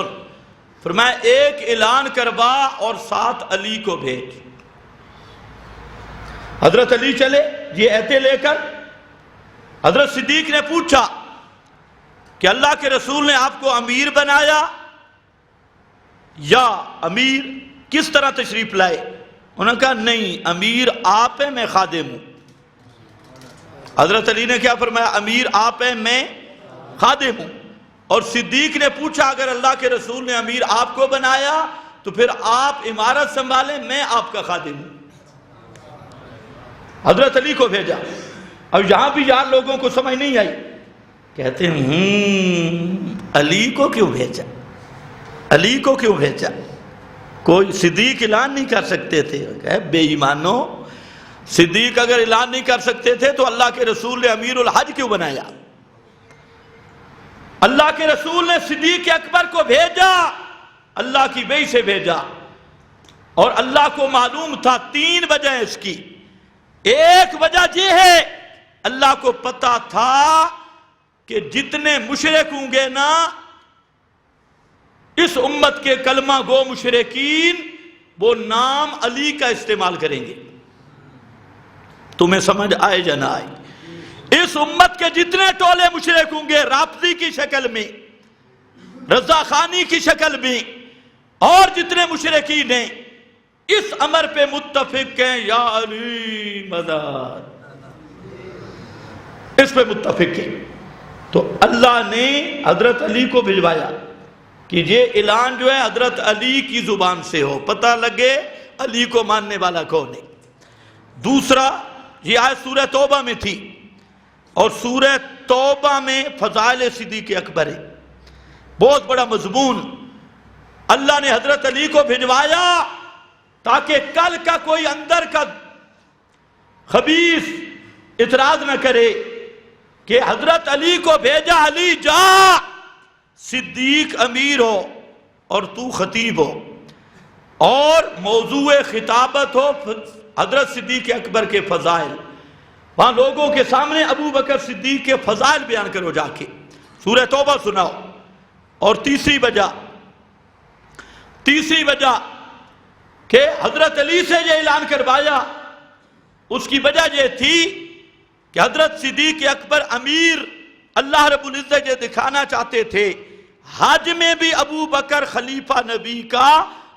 فرمایا ایک اعلان کروا اور ساتھ علی کو بھیج۔ حضرت علی چلے یہ ایتے لے کر، حضرت صدیق نے پوچھا کہ اللہ کے رسول نے آپ کو امیر بنایا یا امیر کس طرح تشریف لائے؟ انہوں نے کہا نہیں، امیر آپ ہیں، میں خادم ہوں۔ حضرت علی نے کیا فرمایا؟ امیر آپ ہیں، میں خادم ہوں۔ اور صدیق نے پوچھا اگر اللہ کے رسول نے امیر آپ کو بنایا تو پھر آپ عمارت سنبھالیں، میں آپ کا خادم ہوں۔ حضرت علی کو بھیجا۔ اب یہاں بھی یار لوگوں کو سمجھ نہیں آئی، کہتے ہیں علی کو کیوں بھیجا، علی کو کیوں بھیجا؟ کوئی صدیق اعلان نہیں کر سکتے تھے؟ کہ بے ایمانو، صدیق اگر اعلان نہیں کر سکتے تھے تو اللہ کے رسول نے امیر الحج کیوں بنایا؟ اللہ کے رسول نے صدیق اکبر کو بھیجا، اللہ کی وحی سے بھیجا، اور اللہ کو معلوم تھا 3 وجہ اس کی۔ ایک وجہ یہ ہے اللہ کو پتا تھا کہ جتنے مشرک ہوں گے نا اس امت کے کلمہ گو مشرکین، وہ نام علی کا استعمال کریں گے۔ تمہیں سمجھ آئے یا نہ آئے؟ اس امت کے جتنے ٹولے مشرک ہوں گے، رافضی کی شکل میں، رضا خانی کی شکل میں، اور جتنے مشرکین ہیں، اس امر پہ متفق ہیں یا علی مدد، اس پہ متفق ہیں۔ تو اللہ نے حضرت علی کو بھجوایا کہ یہ اعلان جو ہے حضرت علی کی زبان سے ہو، پتہ لگے علی کو ماننے والا کون ہے۔ دوسرا، یہ آیت سورہ توبہ میں تھی، اور سورہ توبہ میں فضائل صدیق اکبر ہے، بہت بڑا مضمون۔ اللہ نے حضرت علی کو بھجوایا تاکہ کل کا کوئی اندر کا خبیث اعتراض نہ کرے کہ حضرت علی کو بھیجا، علی جا، صدیق امیر ہو اور تو خطیب ہو، اور موضوع خطابت ہو حضرت صدیق اکبر کے فضائل، وہاں لوگوں کے سامنے ابو بکر صدیق کے فضائل بیان کرو، جا کے سورہ توبہ سناؤ۔ اور تیسری وجہ کہ حضرت علی سے یہ اعلان کروایا، اس کی وجہ یہ تھی کہ حضرت صدیق اکبر امیر، اللہ رب العزت یہ دکھانا چاہتے تھے حج میں بھی ابو بکر خلیفہ نبی کا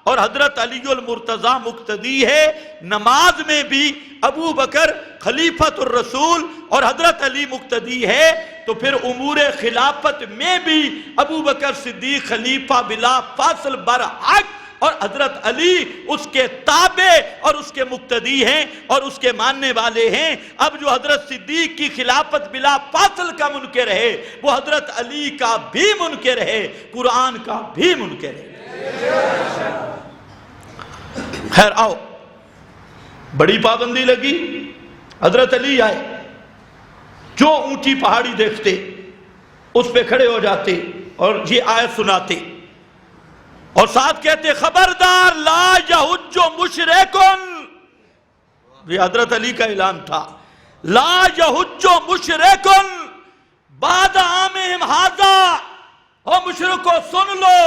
اور حضرت علی المرتضی مقتدی ہے، نماز میں بھی ابو بکر خلیفۃ الرسول اور حضرت علی مقتدی ہے، تو پھر امور خلافت میں بھی ابو بکر صدیق خلیفہ بلا فاصل برحق، اور حضرت علی اس کے تابع اور اس کے مقتدی ہیں اور اس کے ماننے والے ہیں۔ اب جو حضرت صدیق کی خلافت بلا فاصل کا منکر ہے، وہ حضرت علی کا بھی منکر ہے، قرآن کا بھی منکر ہے۔ خیر آؤ، بڑی پابندی لگی، حضرت علی آئے، جو اونچی پہاڑی دیکھتے اس پہ کھڑے ہو جاتے اور یہ آیت سناتے، اور ساتھ کہتے خبردار لا یحج مشرکن، یہ حضرت علی کا اعلان تھا، لا یحج مشرکن بعد عامہم ھذا، او مشرکو سن لو،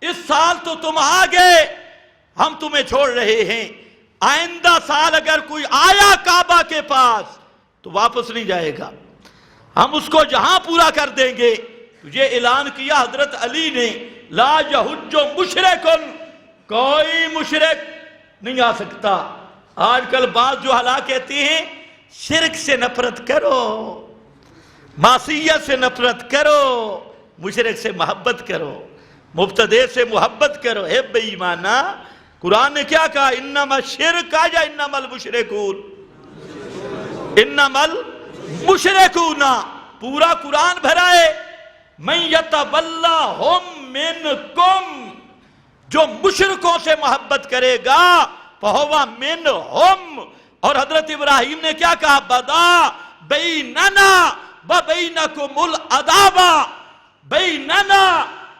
اس سال تو تم آ گئے، ہم تمہیں چھوڑ رہے ہیں، آئندہ سال اگر کوئی آیا کعبہ کے پاس تو واپس نہیں جائے گا، ہم اس کو جہاں پورا کر دیں گے۔ یہ اعلان کیا حضرت علی نے، لا یحج مشرک، کوئی مشرک نہیں آ سکتا۔ آج کل بعض جو حالات کہتے ہیں شرک سے نفرت کرو، معصیت سے نفرت کرو، مشرک سے محبت کرو، مبتدع سے محبت کرو۔ اے بے ایمانا، قرآن نے کیا کہا؟ انما الشرک یا انما المشرکون؟ انما المشرکون، پورا قرآن بھرا ہے۔ من یتولاھم منکم، جو مشرکوں سے محبت کرے گا فہو منہم۔ اور حضرت ابراہیم نے کیا کہا؟ بدا بیننا و بینکم العداوہ، بیننا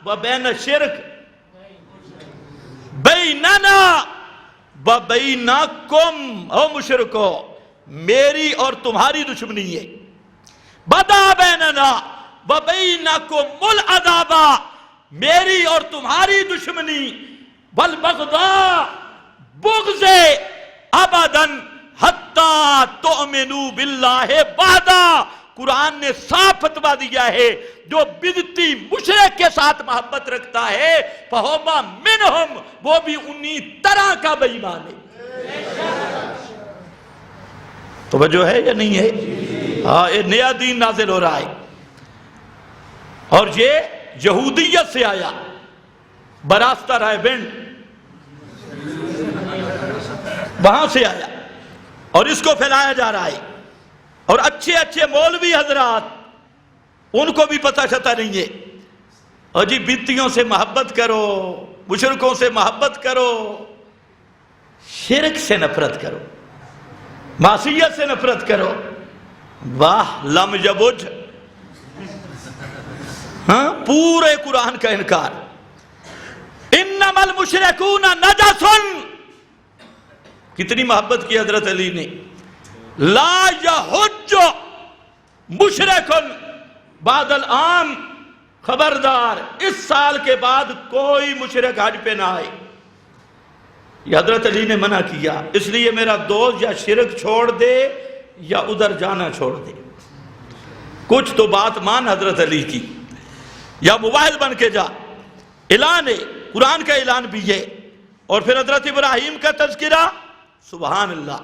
و بین الشرک، بیننا و بینکم، او مشرکو میری اور تمہاری دشمنی ہے۔ بدا بیننا و بینکم العداوہ، میری اور تمہاری دشمنی، والبغضاء، بغض ابداً حتی تؤمنوا باللہ وحدہ۔ قرآن نے صاف فتویٰ دیا ہے جو بدعتی مشرک کے ساتھ محبت رکھتا ہے فہو منہم، وہ بھی انہی طرح کا بے ایمان ہے۔ توجہ ہے یا نہیں ہے؟ ہاں، یہ نیا دین نازل ہو رہا ہے، اور یہ یہودیت سے آیا، براستہ رائے بینڈ وہاں سے آیا، اور اس کو پھیلایا جا رہا ہے۔ اور اچھے اچھے مولوی حضرات، ان کو بھی پتہ چلتا نہیں ہے۔ اور جی بدعتیوں سے محبت کرو، مشرکوں سے محبت کرو، شرک سے نفرت کرو، معصیت سے نفرت کرو۔ واہ، لم یبج، ہاں، پورے قرآن کا انکار۔ انما المشرکون نجس، کتنی محبت کی حضرت علی نے۔ لا یحج مشرک بعد العام، خبردار اس سال کے بعد کوئی مشرک حج پہ نہ آئے۔ یہ حضرت علی نے منع کیا، اس لیے میرا دوست یا شرک چھوڑ دے یا ادھر جانا چھوڑ دے، کچھ تو بات مان حضرت علی کی، یا مباحث بن کے جا۔ اعلان ہے، قرآن کا اعلان بھی ہے۔ اور پھر حضرت ابراہیم کا تذکرہ، سبحان اللہ۔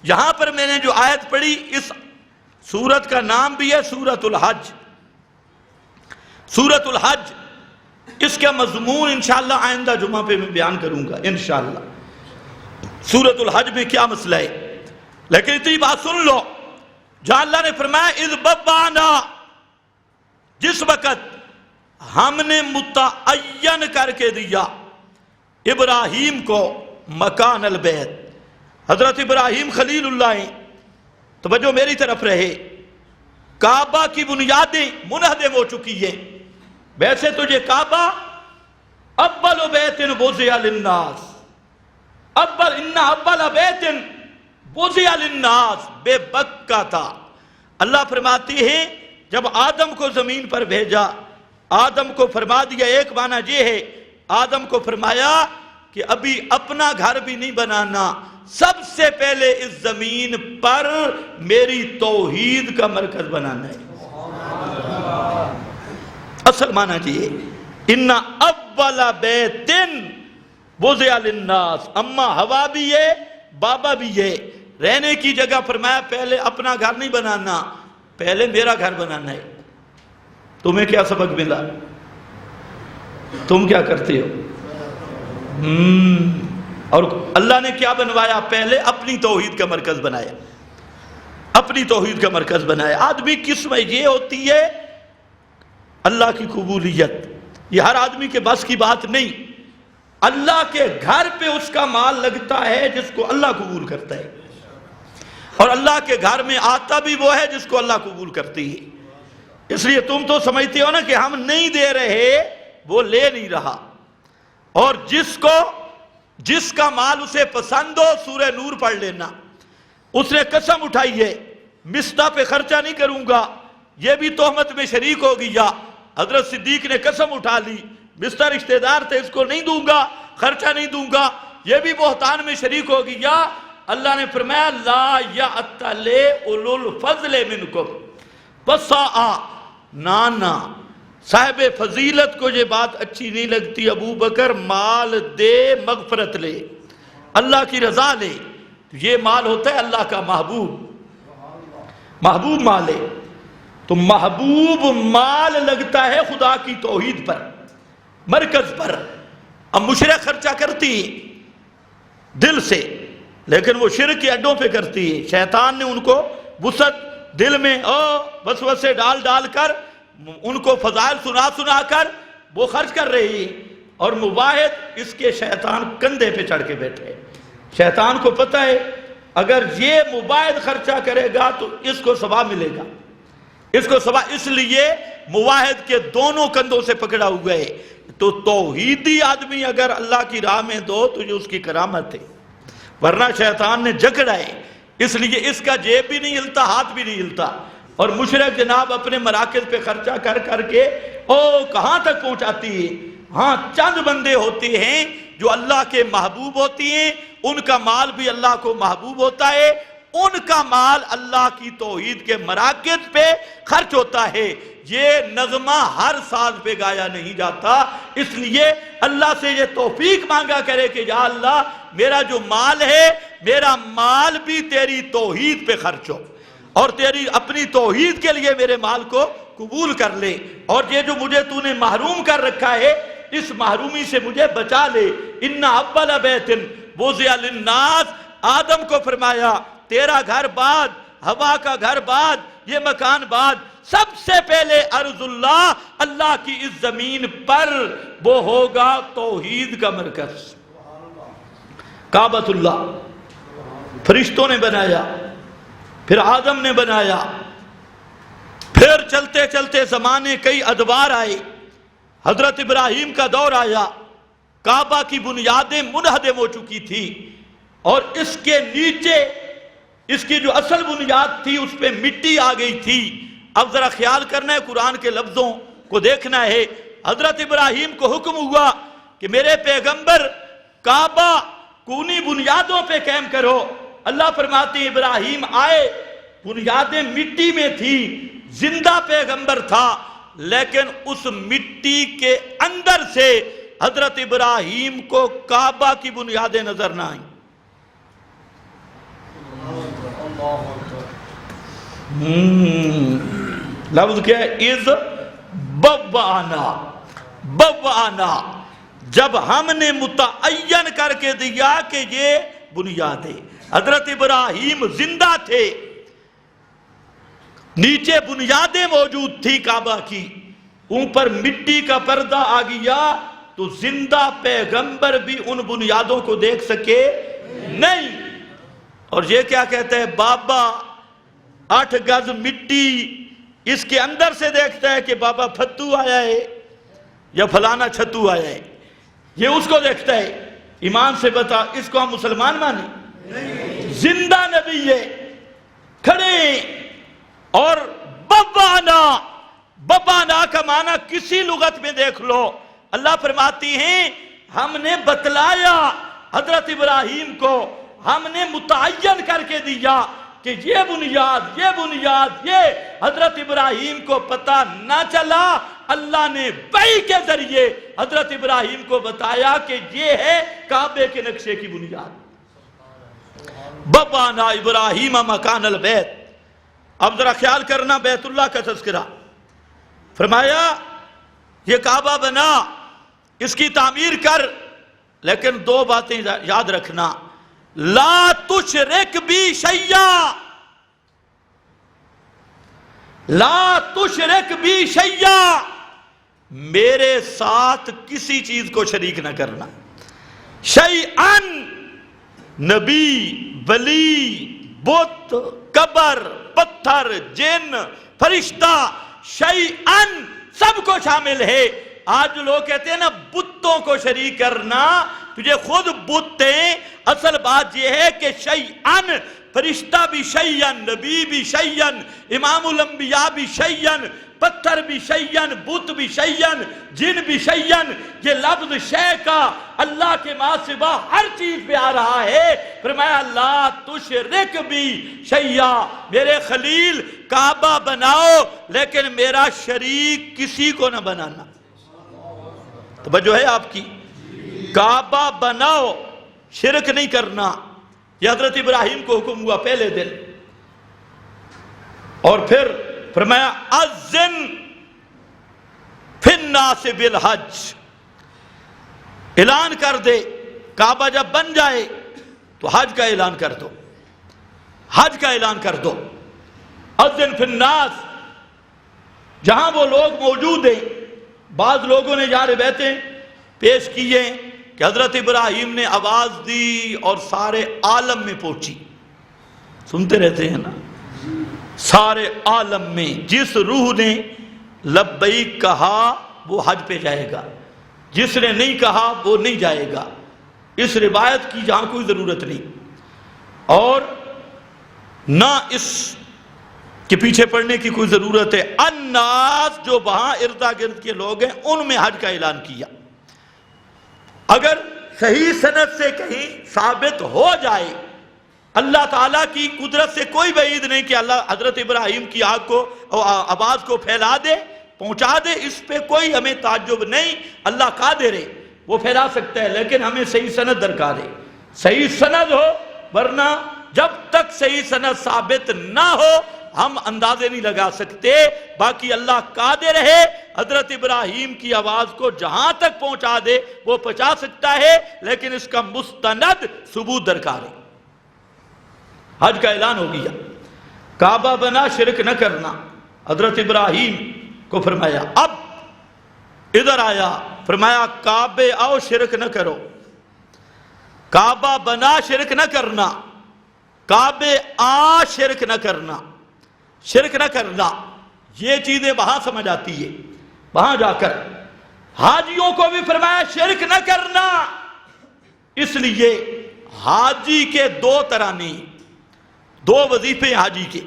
یہاں پر میں نے جو آیت پڑھی، اس سورت کا نام بھی ہے سورت الحج۔ سورت الحج، اس کا مضمون انشاءاللہ آئندہ جمعہ پہ میں بیان کروں گا انشاءاللہ۔ سورت الحج میں کیا مسئلہ ہے، لیکن اتنی بات سن لو، جہاں اللہ نے فرمایا اذ بوانا، جس وقت ہم نے متعین کر کے دیا ابراہیم کو مکان البیت۔ حضرت ابراہیم خلیل اللہ ہیں، توجہ میری طرف رہے، کعبہ کی بنیادیں منہدم ہو چکی ہیں۔ ویسے تو یہ کعبہ اول بیت وضع للناس، ان اول بیت وضع للناس بے بکہ تھا۔ اللہ فرماتی ہے جب آدم کو زمین پر بھیجا، آدم کو فرما دیا، ایک معنی یہ ہے آدم کو فرمایا کہ ابھی اپنا گھر بھی نہیں بنانا، سب سے پہلے اس زمین پر میری توحید کا مرکز بنانا ہے۔ اصل معنی یہ ان اول بیت وضع للناس، اما ہوا بھی ہے بابا بھی ہے، رہنے کی جگہ فرمایا پہلے اپنا گھر نہیں بنانا، پہلے میرا گھر بنانا ہے۔ تمہیں کیا سبق ملا؟ تم کیا کرتے ہو؟ اور اللہ نے کیا بنوایا؟ پہلے اپنی توحید کا مرکز بنایا، اپنی توحید کا مرکز بنایا۔ آدمی کی قسمت یہ ہوتی ہے اللہ کی قبولیت، یہ ہر آدمی کے بس کی بات نہیں۔ اللہ کے گھر پہ اس کا مال لگتا ہے جس کو اللہ قبول کرتا ہے، اور اللہ کے گھر میں آتا بھی وہ ہے جس کو اللہ قبول کرتی ہے۔ اس لیے تم تو سمجھتے ہو نا کہ ہم نہیں دے رہے، وہ لے نہیں رہا۔ اور جس کا مال اسے پسند ہو، سورہ نور پڑھ لینا، اس نے قسم اٹھائی ہے مصطفیٰ پہ خرچہ نہیں کروں گا، یہ بھی تہمت میں شریک ہو گیا۔ حضرت صدیق نے قسم اٹھا لی، مصطفیٰ رشتہ دار تھے، اس کو نہیں دوں گا، خرچہ نہیں دوں گا۔ یہ بھی بہتان میں شریک ہو گیا. اللہ نے فرمایا لا یأتل اولو الفضل منکم وسعۃ، نانا صاحب فضیلت کو یہ بات اچھی نہیں لگتی، ابو بکر مال دے مغفرت لے، اللہ کی رضا لے. یہ مال ہوتا ہے اللہ کا محبوب مال ہے. تو محبوب مال لگتا ہے خدا کی توحید پر، مرکز پر. اب مشرک خرچہ کرتی دل سے، لیکن وہ شرک کے اڈوں پہ کرتی ہے. شیطان نے ان کو وسعت دل میں وسوسے ڈال ڈال کر، ان کو فضائل سنا کر وہ خرچ کر رہی ہے. اور مباحث اس کے شیطان کندھے پہ چڑھ کے بیٹھے. شیطان کو پتہ ہے اگر یہ مباحث خرچہ کرے گا تو اس کو ثواب ملے گا، اس کو ثواب. اس لیے مواحد کے دونوں کندھوں سے پکڑا ہوا ہے. تو توحیدی آدمی اگر اللہ کی راہ میں دو تو یہ اس کی کرامت ہے، ورنہ شیطان نے جکڑا ہے. اس لیے اس کا جیب بھی نہیں ہلتا، ہاتھ بھی نہیں ہلتا. اور مشرک جناب اپنے مراکز پہ خرچہ کر کر کے کہاں تک پہنچاتی ہے. ہاں چند بندے ہوتے ہیں جو اللہ کے محبوب ہوتی ہیں، ان کا مال بھی اللہ کو محبوب ہوتا ہے، ان کا مال اللہ کی توحید کے مراکز پہ خرچ ہوتا ہے. یہ نغمہ ہر سال پہ گایا نہیں جاتا. اس لیے اللہ سے یہ توفیق مانگا کرے کہ یا اللہ میرا جو مال ہے، میرا مال بھی تیری توحید پہ خرچ ہو، اور تیری اپنی توحید کے لیے میرے مال کو قبول کر لے. اور یہ جو مجھے تو نے محروم کر رکھا ہے، اس محرومی سے مجھے بچا لے. ان اول بیت وضع للناس، آدم کو فرمایا تیرا گھر بعد، ہوا کا گھر بعد، یہ مکان بعد، سب سے پہلے ارض اللہ، اللہ کی اس زمین پر وہ ہوگا توحید کا مرکز. کعبۃ اللہ فرشتوں نے بنایا، پھر آدم نے بنایا، پھر چلتے چلتے زمانے کئی ادوار آئے. حضرت ابراہیم کا دور آیا، کعبہ کی بنیادیں منہدم ہو چکی تھی، اور اس کے نیچے اس کی جو اصل بنیاد تھی اس پہ مٹی آ گئی تھی. اب ذرا خیال کرنا ہے، قرآن کے لفظوں کو دیکھنا ہے. حضرت ابراہیم کو حکم ہوا کہ میرے پیغمبر کعبہ کونی بنیادوں پہ قائم کرو. اللہ فرماتے ہیں ابراہیم آئے، بنیادیں مٹی میں تھی، زندہ پیغمبر تھا، لیکن اس مٹی کے اندر سے حضرت ابراہیم کو کعبہ کی بنیادیں نظر نہ آئیں. لفظ کیا ہے؟ اذ بوانا، جب ہم نے متعین کر کے دیا کہ یہ بنیاد ہے. حضرت ابراہیم زندہ تھے، نیچے بنیادیں موجود تھی کعبہ کی، اوپر مٹی کا پردہ آ گیا تو زندہ پیغمبر بھی ان بنیادوں کو دیکھ سکے نہیں. اور یہ کیا کہتا ہے؟ بابا 8 گز مٹی اس کے اندر سے دیکھتا ہے کہ بابا پھتو آیا ہے یا فلانا چھتو آیا ہے، یہ اس کو دیکھتا ہے. ایمان سے بتا، اس کو ہم مسلمان مانیں؟ زندہ نبی ہے، کھڑے. اور ببانا کا معنی کسی لغت میں دیکھ لو، اللہ فرماتی ہیں ہم نے بتلایا حضرت ابراہیم کو، ہم نے متعین کر کے دیا کہ یہ بنیاد یہ حضرت ابراہیم کو پتہ نہ چلا. اللہ نے وحی کے ذریعے حضرت ابراہیم کو بتایا کہ یہ ہے کعبے کے نقشے کی بنیاد. ببانا ابراہیم مکان البیت. اب ذرا خیال کرنا بیت اللہ کا تذکرہ. فرمایا یہ کعبہ بنا، اس کی تعمیر کر، لیکن 2 باتیں یاد رکھنا. لا تشرک بی شیئا، لا تشرک بی شیئا، میرے ساتھ کسی چیز کو شریک نہ کرنا. شیئن، نبی، ولی، بت، قبر، پتھر، جن، فرشتہ، شیئن سب کو شامل ہے. آج جو لوگ کہتے ہیں نا بتوں کو شریک کرنا، تجھے خود بت ہیں. اصل بات یہ ہے کہ شیئن، فرشتہ بھی شیئن، نبی بھی شیئن، امام الانبیاء بھی شیئن، پتھر بھی شیئن، بت بھی شیئن، جن بھی شیئن، یہ لفظ شے کا اللہ کے ماں سوا ہر چیز پہ آ رہا ہے۔ فرمایا لا تشرک بھی شیئا، میرے خلیل کعبہ بناؤ لیکن میرا شریک کسی کو نہ بنانا۔ توجہ ہے آپ کی؟ کعبہ بناؤ، شرک نہیں کرنا۔ یہ حضرت ابراہیم کو حکم ہوا پہلے دن، اور پھر فرمایا اذن فی الناس بالحج، اعلان کر دے، کعبہ جب بن جائے تو حج کا اعلان کر دو، حج کا اعلان کر دو۔ اذن فی الناس، جہاں وہ لوگ موجود ہیں، بعض لوگوں نے یہاں روایتیں پیش کیے کہ حضرت ابراہیم نے آواز دی اور سارے عالم میں پہنچی۔ سنتے رہتے ہیں نا، سارے عالم میں جس روح نے لبیک کہا وہ حج پہ جائے گا، جس نے نہیں کہا وہ نہیں جائے گا۔ اس روایت کی جہاں کوئی ضرورت نہیں، اور نہ اس کے پیچھے پڑنے کی کوئی ضرورت ہے۔ الناس، جو وہاں اردا گرد کے لوگ ہیں، ان میں حج کا اعلان کیا۔ اگر صحیح سند سے کہیں ثابت ہو جائے، اللہ تعالیٰ کی قدرت سے کوئی بعید نہیں کہ اللہ حضرت ابراہیم کی آگ کو، آواز کو پھیلا دے، پہنچا دے، اس پہ کوئی ہمیں تعجب نہیں۔ اللہ قادر ہے، وہ پھیلا سکتا ہے، لیکن ہمیں صحیح سند درکار ہے، صحیح سند ہو، ورنہ جب تک صحیح سند ثابت نہ ہو ہم اندازے نہیں لگا سکتے۔ باقی اللہ قادر ہے، حضرت ابراہیم کی آواز کو جہاں تک پہنچا دے وہ پہنچا سکتا ہے، لیکن اس کا مستند ثبوت درکار ہے۔ حج کا اعلان ہو گیا، کعبہ بنا، شرک نہ کرنا۔ حضرت ابراہیم کو فرمایا، اب ادھر آیا، فرمایا کعبے آؤ، شرک نہ کرو، کعبہ بنا، شرک نہ کرنا، کعبے آ، شرک نہ کرنا، شرک نہ کرنا۔ یہ چیزیں وہاں سمجھ آتی ہے، وہاں جا کر حاجیوں کو بھی فرمایا شرک نہ کرنا۔ اس لیے حاجی کے دو ترانے، دو وظیفے حاجی کے۔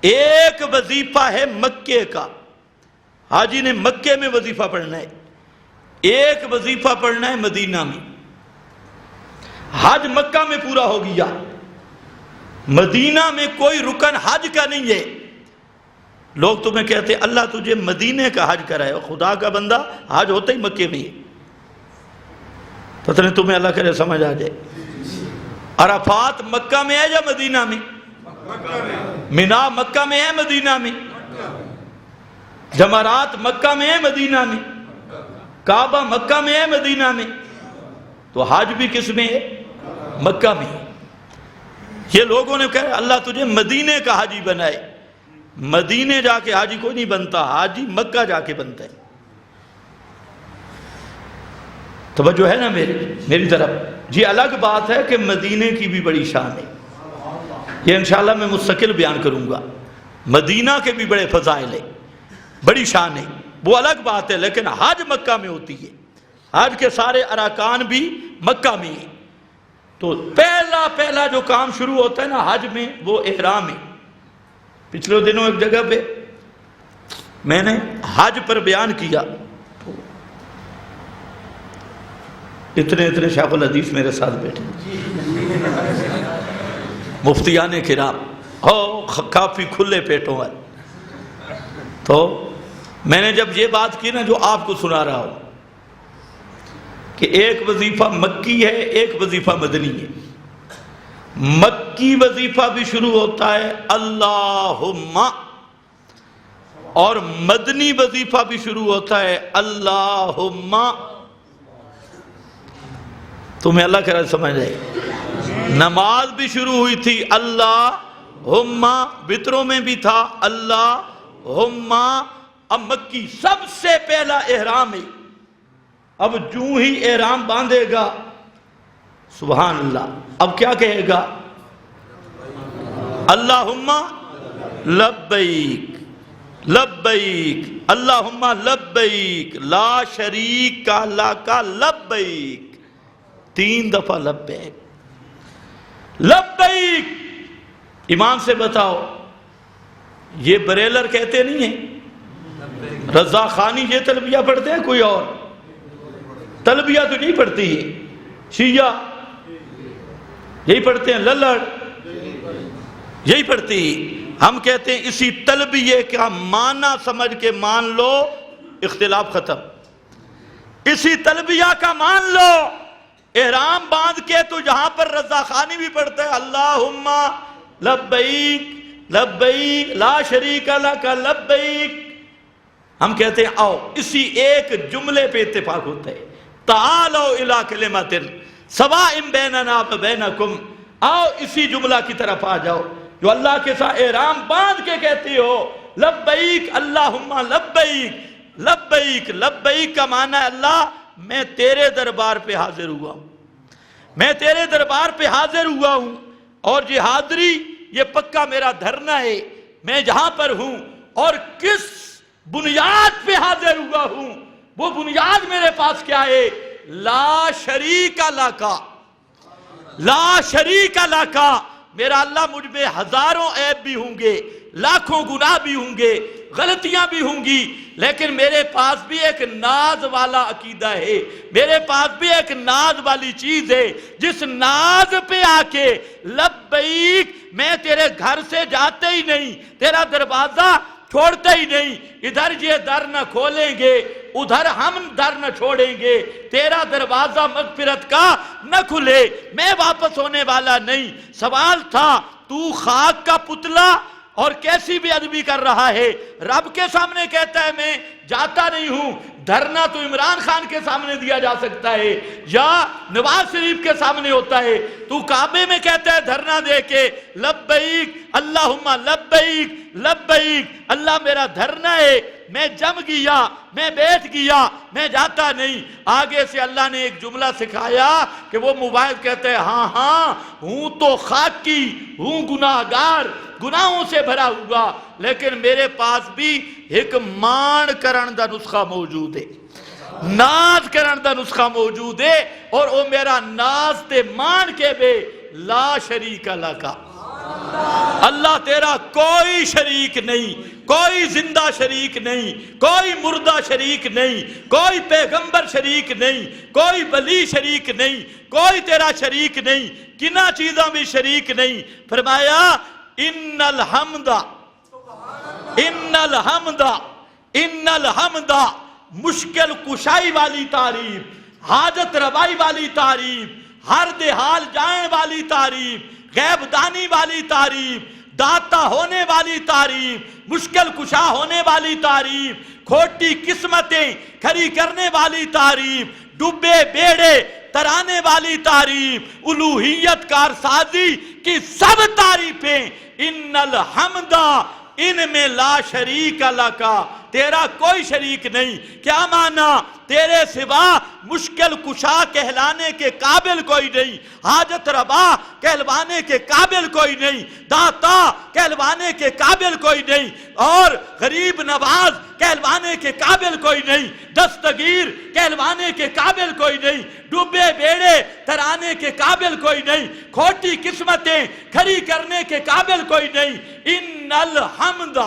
ایک وظیفہ ہے مکے کا، حاجی نے مکے میں وظیفہ پڑھنا ہے، ایک وظیفہ پڑھنا ہے مدینہ میں۔ حج مکہ میں پورا ہو گیا، مدینہ میں کوئی رکن حج کا نہیں ہے۔ لوگ تمہیں کہتے ہیں اللہ تجھے مدینے کا حج کرائے، خدا کا بندہ حج ہوتا ہی مکے میں ہے۔ پتہ نہیں تمہیں اللہ کرے سمجھ آ جائے۔ عرفات مکہ میں ہے یا مدینہ میں؟ مینا مکہ میں ہے مدینہ میں؟ جمرات مکہ میں ہے مدینہ میں؟ کعبہ مکہ میں ہے مدینہ میں؟ تو حج بھی کس میں ہے؟ مکہ میں ہے۔ یہ لوگوں نے کہا اللہ تجھے مدینے کا حاجی بنائے۔ مدینے جا کے حاجی کوئی نہیں بنتا، حاجی مکہ جا کے بنتا ہے۔ توجہ ہے نا میری طرف؟ جی الگ بات ہے کہ مدینے کی بھی بڑی شان ہے، یہ انشاءاللہ میں مستقل بیان کروں گا۔ مدینہ کے بھی بڑے فضائل ہیں، بڑی شان ہے، وہ الگ بات ہے، لیکن حج مکہ میں ہوتی ہے، حج کے سارے ارکان بھی مکہ میں ہیں۔ تو پہلا جو کام شروع ہوتا ہے نا حج میں، وہ احرام ہے۔ پچھلے دنوں ایک جگہ پہ میں نے حج پر بیان کیا، اتنے شیخ الحدیث میرے ساتھ بیٹھے، مفتیان کرام، کافی کھلے پیٹوں والے۔ تو میں نے جب یہ بات کی نا جو آپ کو سنا رہا ہوں، کہ ایک وظیفہ مکی ہے، ایک وظیفہ مدنی ہے۔ مکی وظیفہ بھی شروع ہوتا ہے اللہم، اور مدنی وظیفہ بھی شروع ہوتا ہے اللہم۔ تمہیں اللہ کرے سمجھ آئے؟ نماز بھی شروع ہوئی تھی اللہم، وطروں میں بھی تھا اللہم۔ اب مکی سب سے پہلا احرام ہے۔ اب جو ہی احرام باندھے گا، سبحان اللہ، اب کیا کہے گا؟ اللہم لبیک لبیک، اللہم لبیک لا شریک لک لبیک، 3 دفعہ لبیک لبیک۔ ایمان سے بتاؤ، یہ بریلر کہتے نہیں ہیں رضا خانی یہ تلبیہ پڑھتے ہیں کوئی اور تلبیہ تو نہیں پڑھتی ہے، شیعہ یہی پڑھتے ہیں، للڑ یہی پڑھتی ہے۔ ہم کہتے ہیں اسی تلبیہ کا معنی سمجھ کے مان لو، اختلاف ختم۔ اسی تلبیہ کا مان لو، احرام باندھ کے تو جہاں پر رضا خانی بھی پڑھتا ہے، اللہم لبیک لبیک لا شریک لک لبیک، ہم کہتے ہیں آؤ اسی ایک جملے پہ اتفاق ہوتا ہے، تعالوا الی کلمۃ سواء بیننا و بینکم، آؤ اسی جملہ کی طرف آ جاؤ جو اللہ کے ساتھ احرام باندھ کے کہتی ہو لبیک اللہم لبیک لبیک۔ لبیک کا معنی ہے اللہ میں تیرے دربار پہ حاضر ہوا ہوں، میں تیرے دربار پہ حاضر ہوا ہوں، اور یہ حاضری یہ پکا میرا دھرنا ہے، میں جہاں پر ہوں اور کس بنیاد پہ حاضر ہوا ہوں، وہ بنیاد میرے پاس کیا ہے؟ لا شریک لک، لا شریک لک۔ میرا اللہ مجھ میں ہزاروں عیب بھی ہوں گے، لاکھوں گناہ بھی ہوں گے، غلطیاں بھی ہوں گی، لیکن میرے پاس بھی ایک ناز والا عقیدہ ہے، میرے پاس بھی ایک ناز والی چیز ہے، جس ناز پہ آ کے لبیک، میں تیرے گھر سے جاتے ہی نہیں، تیرا دروازہ چھوڑتے ہی نہیں، ادھر یہ در نہ کھولیں گے ادھر ہم در نہ چھوڑیں گے، تیرا دروازہ مغفرت کا نہ کھلے، میں واپس ہونے والا نہیں۔ سوال تھا تو خاک کا پتلا اور کیسی بھی ادبی کر رہا ہے، رب کے سامنے کہتا ہے میں جاتا نہیں ہوں، دھرنا تو عمران خان کے سامنے دیا جا سکتا ہے یا نواز شریف کے سامنے ہوتا ہے، تو کعبے میں کہتا ہے دھرنا دے کے لبیک اللہم لبیک لبیک، اللہ میرا دھرنا ہے، میں جم گیا، میں بیٹھ گیا، میں جاتا نہیں۔ آگے سے اللہ نے ایک جملہ سکھایا کہ وہ موبائل کہتے ہیں ہاں ہاں ہوں تو خاکی، ہوں گناہگار، گناہوں سے بھرا ہوا، لیکن میرے پاس بھی ایک مان کرن دا نسخہ موجود ہے، ناز کرن دا نسخہ موجود ہے، اور وہ میرا ناز تے مان کے بے لا شریک لک، اللہ تیرا کوئی شریک نہیں، کوئی زندہ شریک نہیں، کوئی مردہ شریک نہیں، کوئی پیغمبر شریک نہیں، کوئی ولی شریک نہیں، کوئی تیرا شریک نہیں، کنا چیزوں میں شریک نہیں۔ فرمایا ان الحمد ان الحمد ان الحمد، مشکل کشائی والی تعریف، حاجت روائی والی تعریف، ہر حال جائیں والی تعریف، غیب دانی والی تعریف، داتا ہونے والی تعریف، مشکل کشا ہونے والی تعریف، کھوٹی قسمتیں کھری کرنے والی تعریف، ڈوبے بیڑے ترانے والی تعریف، الوہیت کارسازی کی سب تعریفیں، ان الحمد ان میں لا شریک لک، تیرا کوئی شریک نہیں۔ کیا معنی؟ تیرے سوا مشکل کشا کہلانے کے قابل کوئی نہیں، حاجت روا کہلوانے کے قابل کوئی نہیں، داتا کہلوانے کے قابل کوئی نہیں، اور غریب نواز کہلوانے کے قابل کوئی نہیں، دستگیر کہلوانے کے قابل کوئی نہیں، ڈوبے بیڑے ترانے کے قابل کوئی نہیں، کھوٹی قسمتیں کھری کرنے کے قابل کوئی نہیں۔ ان الحمد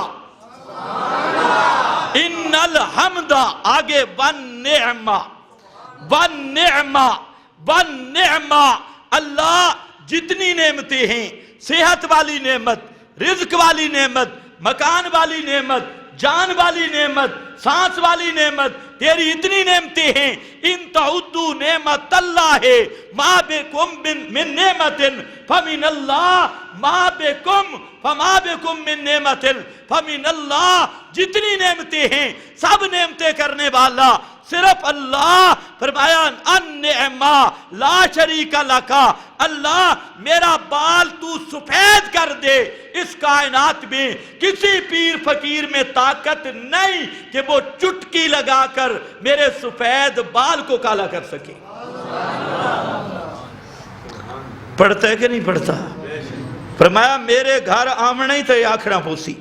ان الحمد، آگے والنعمہ والنعمہ والنعمہ، اللہ جتنی نعمتیں ہیں، صحت والی نعمت، رزق والی نعمت، مکان والی نعمت، جان والی نعمت، سانس والی نعمت، تیری اتنی نعمتیں ہیں، ان تعدوا نعمت اللہ ما بکم من نعمت فمن اللہ ما بکم فما بکم من نعمت فمن اللہ، جتنی نعمتیں ہیں سب نعمتیں کرنے والا صرف اللہ۔ فرمایا النعمہ لا شریک لک، اللہ میرا بال تو سفید کر دے، اس کائنات میں کسی پیر فقیر میں طاقت نہیں کہ وہ چٹکی لگا کر میرے سفید بال کو کالا کر سکے۔ پڑھتا ہے کہ نہیں پڑھتا؟ فرمایا میرے گھر آمنے ہی تے آکھڑا پوسی،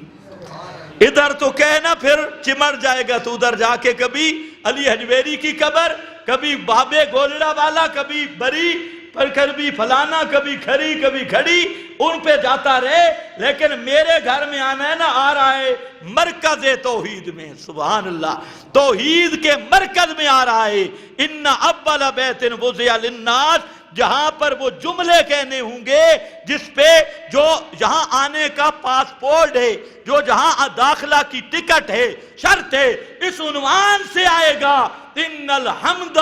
ادھر تو کہنا پھر چمر جائے گا، تو ادھر جا کے کبھی علی حجویری کی قبر، کبھی بابے گولڑا والا، کبھی بری پر کبھی فلانا، کبھی کھری کبھی کھڑی، ان پہ جاتا رہے، لیکن میرے گھر میں آنا ہے نا، آ رہا ہے مرکز توحید میں، سبحان اللہ، توحید کے مرکز میں آ رہا ہے۔ ان اول بیت وضع للناس، جہاں پر وہ جملے کہنے ہوں گے جس پہ جو یہاں آنے کا پاسپورٹ ہے، جو جہاں داخلہ کی ٹکٹ ہے، شرط ہے، اس عنوان سے آئے گا، ان الحمد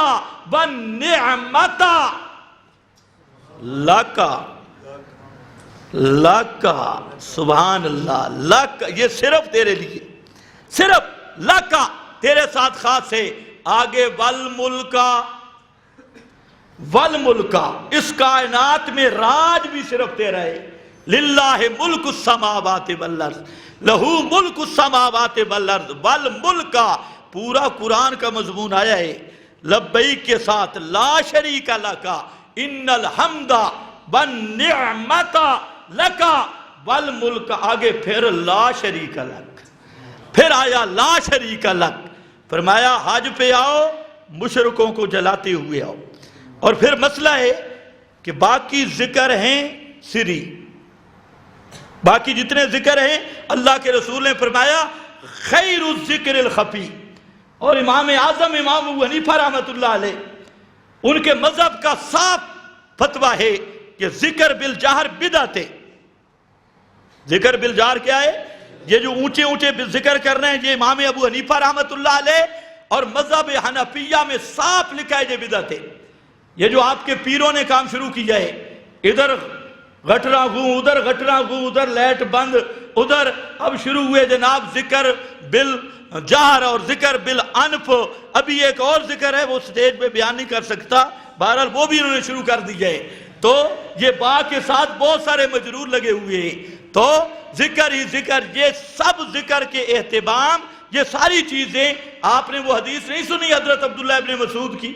والنعمت لکا لکا، سبحان اللہ، لکا، یہ صرف تیرے لیے، صرف لکا، تیرے ساتھ خاص ہے۔ آگے والملکا، والملکا، اس کائنات میں راج بھی صرف تیرا ہے۔ للہ ملک السماوات والارض، لہو ملک السماوات والارض والملکا، پورا قرآن کا مضمون آیا ہے لبیک کے ساتھ، لا شریک لکا، ان الحمد والنعمت لکا والملک، آگے پھر لا شریک لک، پھر آیا لا شریک لک، فرمایا حج پہ آؤ، مشرکوں کو جلاتے ہوئے آؤ۔ اور پھر مسئلہ ہے کہ باقی ذکر ہیں سری، باقی جتنے ذکر ہیں اللہ کے رسول نے فرمایا خیر الذکر الخفی، اور امام اعظم امام ابو حنیفہ رحمۃ اللہ علیہ، ان کے مذہب کا صاف فتویٰ ہے کہ ذکر بالجہر بدعت ہے۔ ذکر بالجہر کیا ہے؟ یہ جو اونچے اونچے ذکر کر رہے ہیں، یہ امام ابو حنیفہ رحمۃ اللہ علیہ اور مذہب حنفیہ میں صاف لکھا ہے یہ بدعت ہے۔ یہ جو آپ کے پیروں نے کام شروع کیا ہے، ادھر گھٹرا گوں، ادھر گھٹرا گوں، ادھر لائٹ بند، ادھر اب شروع ہوئے جناب ذکر بالجہر اور ذکر بالانف، ابھی ایک اور ذکر ہے وہ سٹیج پہ بیان نہیں کر سکتا، بہرحال وہ بھی انہوں نے شروع کر دی ہے۔ تو یہ با کے ساتھ بہت سارے مجرور لگے ہوئے ہیں، تو ذکر ہی ذکر، یہ سب ذکر کے اہتمام، یہ ساری چیزیں، آپ نے وہ حدیث نہیں سنی حضرت عبداللہ ابن مسعود کی؟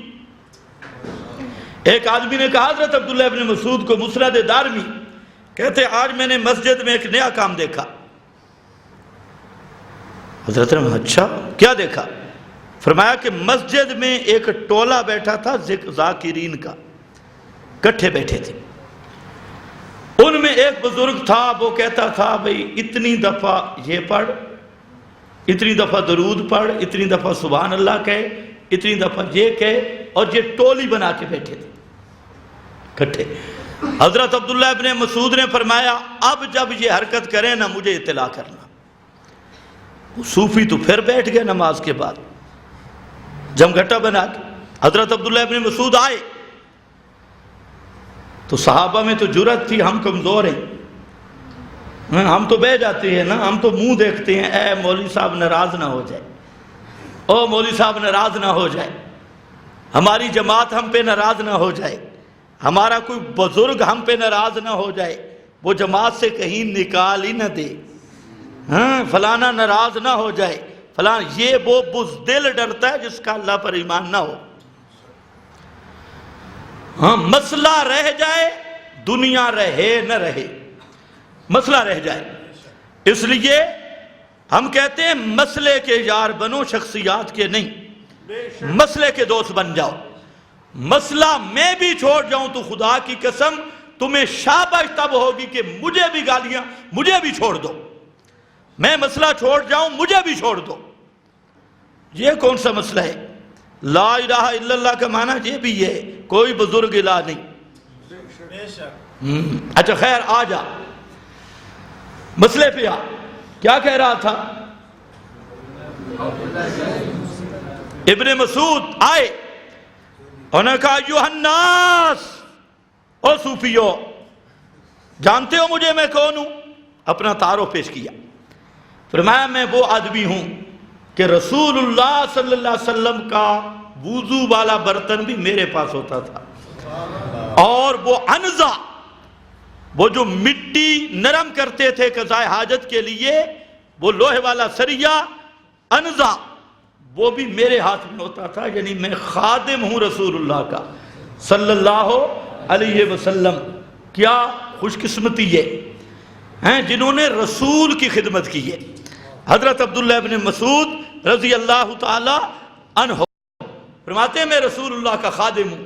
ایک آدمی نے کہا حضرت عبداللہ ابن مسعود کو، مسند دارمی، کہتے آج میں نے مسجد میں ایک نیا کام دیکھا۔ حضرت نے اچھا کیا دیکھا؟ فرمایا کہ مسجد میں ایک ٹولہ بیٹھا تھا ذاکرین کا، کٹھے بیٹھے تھے، ان میں ایک بزرگ تھا، وہ کہتا تھا بھئی اتنی دفعہ یہ پڑھ، اتنی دفعہ درود پڑھ، اتنی دفعہ سبحان اللہ کہے، اتنی دفعہ یہ کہے، اور یہ ٹولی بنا کے بیٹھے تھے کٹھے۔ حضرت عبداللہ ابن مسعود نے فرمایا اب جب یہ حرکت کریں نا مجھے اطلاع کرنا۔ وہ صوفی تو پھر بیٹھ گئے نماز کے بعد جمگھٹا بنا کے۔ حضرت عبداللہ ابن مسعود آئے تو صحابہ میں تو جرت تھی، ہم کمزور ہیں، ہم تو بہ جاتے ہیں نا، ہم تو منہ دیکھتے ہیں، اے مولوی صاحب ناراض نہ ہو جائے، او مولوی صاحب ناراض نہ ہو جائے، ہماری جماعت ہم پہ ناراض نہ ہو جائے، ہمارا کوئی بزرگ ہم پہ ناراض نہ ہو جائے، وہ جماعت سے کہیں نکال ہی نہ دے، فلانا ناراض نہ ہو جائے، فلانا، یہ وہ بزدل ڈرتا ہے جس کا اللہ پر ایمان نہ ہو۔ مسئلہ رہ جائے، دنیا رہے نہ رہے، مسئلہ رہ جائے، اس لیے ہم کہتے ہیں مسئلے کے یار بنو، شخصیات کے نہیں، مسئلے کے دوست بن جاؤ۔ مسئلہ میں بھی چھوڑ جاؤں تو خدا کی قسم تمہیں شاباش تب ہوگی کہ مجھے بھی گالیاں، مجھے بھی چھوڑ دو، میں مسئلہ چھوڑ جاؤں مجھے بھی چھوڑ دو۔ یہ کون سا مسئلہ ہے؟ لا الہ الا اللہ کا معنی یہ بھی ہے، کوئی بزرگ الہ نہیں۔ اچھا خیر، آ جا مسئلے پہ، آ کیا کہہ رہا تھا؟ ابن مسعود آئے، انہوں نے کہا ایھا الناس، او صوفیو جانتے ہو مجھے میں کون ہوں؟ اپنا تعارف پیش کیا، فرمایا میں وہ آدمی ہوں کہ رسول اللہ صلی اللہ علیہ وسلم کا وضو والا برتن بھی میرے پاس ہوتا تھا، اور وہ انزا، وہ جو مٹی نرم کرتے تھے قضاء حاجت کے لیے، وہ لوہے والا سریا انزا، وہ بھی میرے ہاتھ میں ہوتا تھا، یعنی میں خادم ہوں رسول اللہ کا صلی اللہ علیہ وسلم۔ کیا خوش قسمتی ہے جنہوں نے رسول کی خدمت کی ہے۔ حضرت عبداللہ ابن مسعود رضی اللہ تعالی عنہ فرماتے ہیں میں رسول اللہ کا خادم ہوں،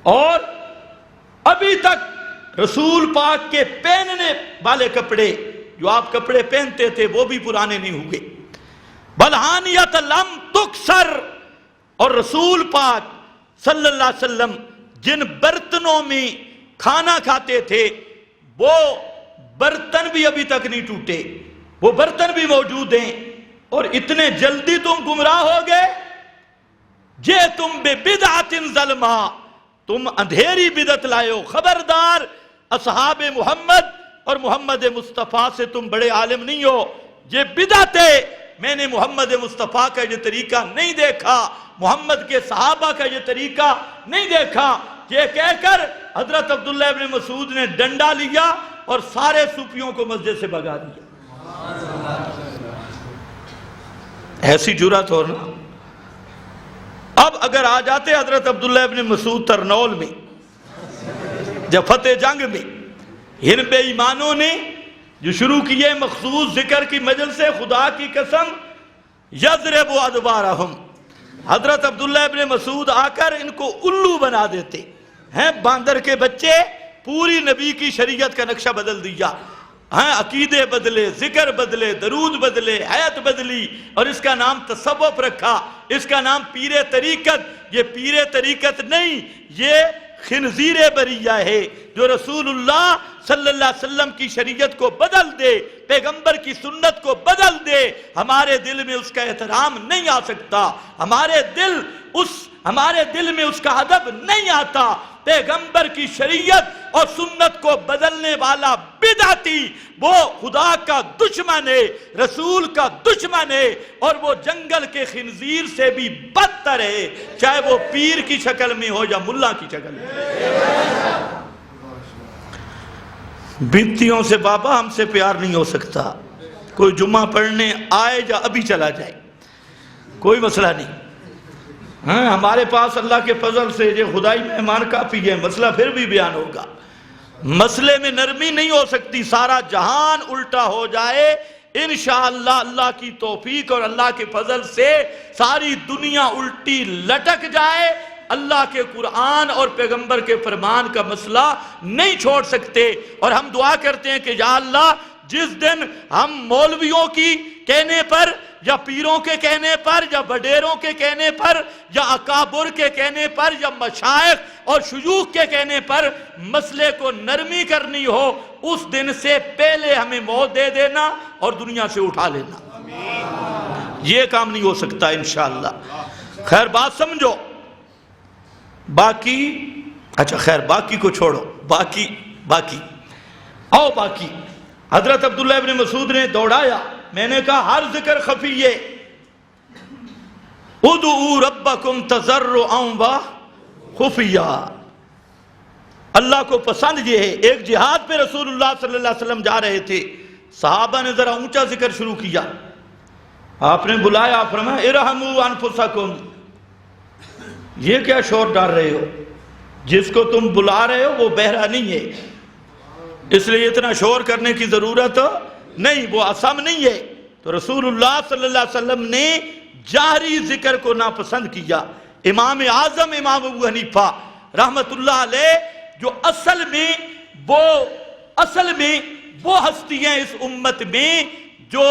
اور ابھی تک رسول پاک کے پہننے والے کپڑے جو آپ کپڑے پہنتے تھے وہ بھی پرانے نہیں ہوئے. بلحانیت لم تکسر. اور رسول پاک صلی اللہ علیہ وسلم جن برتنوں میں کھانا کھاتے تھے وہ برتن بھی ابھی تک نہیں ٹوٹے, وہ برتن بھی موجود ہیں. اور اتنے جلدی تم گمراہ ہو گئے. جے تم بے بدعت ظلما, تم اندھیری بدعت لائے ہو. خبردار, اصحاب محمد اور محمد مصطفیٰ سے تم بڑے عالم نہیں ہو. یہ بدعت ہے. میں نے محمد مصطفیٰ کا یہ طریقہ نہیں دیکھا, محمد کے صحابہ کا یہ طریقہ نہیں دیکھا. یہ کہہ کر حضرت عبداللہ ابن مسعود نے ڈنڈا لیا اور سارے صوفیوں کو مسجد سے بھگا دیا. ایسی جرأت ہو نا. اب اگر آ جاتے حضرت عبداللہ ابن مسعود ترنول میں جب فتح جنگ میں ان بے ایمانوں نے جو شروع کیے مخصوص ذکر کی مجلس سے, خدا کی قسم یضرب ادبارہم, حضرت عبداللہ ابن مسعود آ کر ان کو الو بنا دیتے ہیں. باندر کے بچے, پوری نبی کی شریعت کا نقشہ بدل دیا. عقیدے بدلے, ذکر بدلے, درود بدلے, حیات بدلی, اور اس کا نام تصوف رکھا, اس کا نام پیر طریقت. یہ پیر طریقت نہیں, یہ خنزیر بریہ ہے جو رسول اللہ صلی اللہ علیہ وسلم کی شریعت کو بدل دے, پیغمبر کی سنت کو بدل دے. ہمارے دل میں اس کا احترام نہیں آ سکتا, ہمارے دل میں اس کا ادب نہیں آتا. پیغمبر کی شریعت اور سنت کو بدلنے والا بدعتی وہ خدا کا دشمن ہے, رسول کا دشمن ہے, اور وہ جنگل کے خنزیر سے بھی بدتر ہے, چاہے وہ پیر کی شکل میں ہو یا ملا کی شکل میں. بدعتیوں سے بابا ہم سے پیار نہیں ہو سکتا. کوئی جمعہ پڑھنے آئے یا ابھی چلا جائے, کوئی مسئلہ نہیں. ہمارے پاس اللہ کے فضل سے یہ خدائی مہمان کافی ہے, مسئلہ پھر بھی بیان ہوگا. مسئلے میں نرمی نہیں ہو سکتی. سارا جہان الٹا ہو جائے انشاءاللہ, اللہ کی توفیق اور اللہ کے فضل سے ساری دنیا الٹی لٹک جائے, اللہ کے قرآن اور پیغمبر کے فرمان کا مسئلہ نہیں چھوڑ سکتے. اور ہم دعا کرتے ہیں کہ یا اللہ, جس دن ہم مولویوں کی کہنے پر یا پیروں کے کہنے پر یا وڈیروں کے کہنے پر یا اکابر کے کہنے پر یا مشائخ اور شیوخ کے کہنے پر مسئلے کو نرمی کرنی ہو, اس دن سے پہلے ہمیں موت دے دینا اور دنیا سے اٹھا لینا. یہ کام نہیں ہو سکتا انشاءاللہ. خیر بات سمجھو. باقی اچھا خیر باقی کو چھوڑو, باقی آؤ باقی. حضرت عبداللہ ابن مسعود نے دوڑایا. میں نے کہا ہر ذکر خفی ہے, ادعوا ربکم تضرعا وخفیا. اللہ کو پسند یہ ہے. ایک جہاد پہ رسول اللہ صلی اللہ علیہ وسلم جا رہے تھے, صحابہ نے ذرا اونچا ذکر شروع کیا. آپ نے بلایا, فرمایا ارحموا انفسکم. یہ کیا شور ڈال رہے ہو؟ جس کو تم بلا رہے ہو وہ بہرا نہیں ہے, اس لیے اتنا شور کرنے کی ضرورت نہیں, وہ اصم نہیں ہے. تو رسول اللہ صلی اللہ علیہ وسلم نے جہری ذکر کو ناپسند کیا. امام اعظم امام ابو حنیفہ رحمت اللہ علیہ جو اصل میں وہ ہستی ہیں اس امت میں جو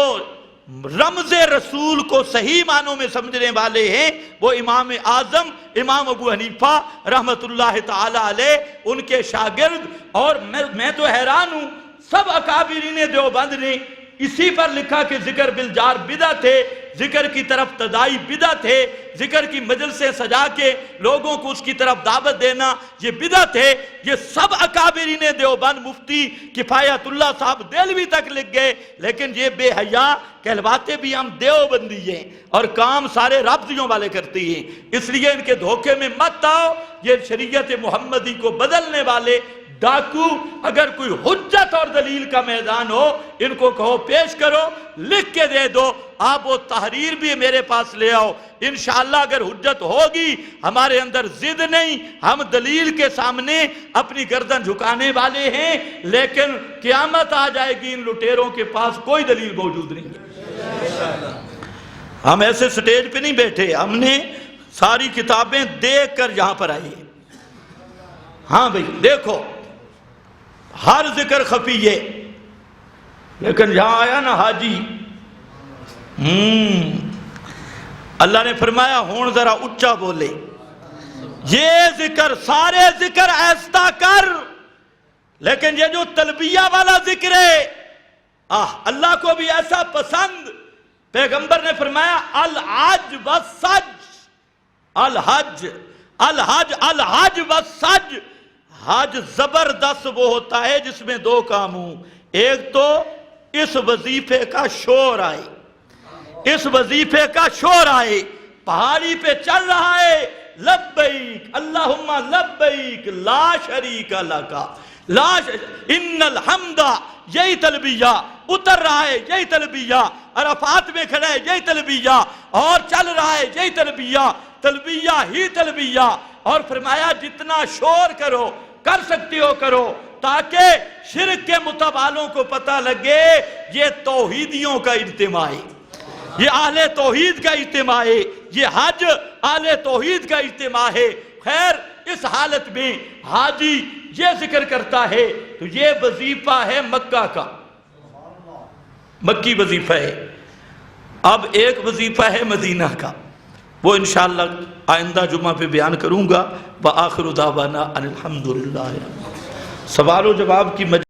رمز رسول کو صحیح معنوں میں سمجھنے والے ہیں, وہ امام اعظم امام ابو حنیفہ رحمت اللہ تعالی علیہ, ان کے شاگرد. اور میں تو حیران ہوں, سب اکابرین دیوبند نے اسی پر لکھا کہ ذکر بالجار بدعت ہے, ذکر کی طرف تدائی بدعت ہے, ذکر کی مجلسیں سجا کے لوگوں کو اس کی طرف دعوت دینا یہ بدعت ہے. یہ سب اکابرین دیوبند, مفتی کفایت اللہ صاحب دہلوی تک لکھ گئے, لیکن یہ بے حیا کہلواتے بھی ہم دیوبندی ہیں اور کام سارے رافضیوں والے کرتے ہیں. اس لیے ان کے دھوکے میں مت آؤ. یہ شریعت محمدی کو بدلنے والے ڈاکو, اگر کوئی حجت اور دلیل کا میدان ہو ان کو کہو پیش کرو, لکھ کے دے دو. آپ وہ تحریر بھی میرے پاس لے آؤ, انشاءاللہ اگر حجت ہوگی. ہمارے اندر ضد نہیں, ہم دلیل کے سامنے اپنی گردن جھکانے والے ہیں, لیکن قیامت آ جائے گی ان لٹیروں کے پاس کوئی دلیل موجود نہیں ہے. ہم ایسے سٹیج پہ نہیں بیٹھے, ہم نے ساری کتابیں دیکھ کر یہاں پر آئی. ہاں بھئی دیکھو, ہر ذکر خفی ہے، لیکن یہاں آیا نا حاجی، اللہ نے فرمایا ہون ذرا اچھا بولے، یہ ذکر سارے ذکر ایستا کر، لیکن یہ جو تلبیہ والا ذکر ہے اللہ کو بھی ایسا پسند۔ پیغمبر نے فرمایا الحج والسج، الحج الحج الحج والسج، حج زبردست وہ ہوتا ہے جس میں دو کام ہوں، ایک تو اس وظیفے کا شور آئے، اس وظیفے کا شور آئے، پہاڑی پہ چل رہا ہے لبیک اللہم لبیک لا شریک لک ان الحمد، یہی تلبیہ، اتر رہا ہے یہی تلبیہ، عرفات میں کھڑا ہے یہی تلبیہ، اور چل رہا ہے یہی تلبیہ، تلبیہ ہی تلبیہ۔ اور فرمایا جتنا شور کرو، کر سکتی ہو کرو، تاکہ شرک کے متوالوں کو پتہ لگے یہ توحیدیوں کا اجتماع ہے، یہ اہل توحید کا اجتماع ہے، یہ حج اہل توحید کا اجتماع ہے۔ خیر اس حالت میں حاجی یہ ذکر کرتا ہے تو یہ وظیفہ ہے مکہ کا، مکی وظیفہ ہے۔ اب ایک وظیفہ ہے مدینہ کا، وہ انشاءاللہ آئندہ جمعہ پہ بیان کروں گا۔ وآخر دعوانا ان الحمدللہ۔ سوال و جواب کی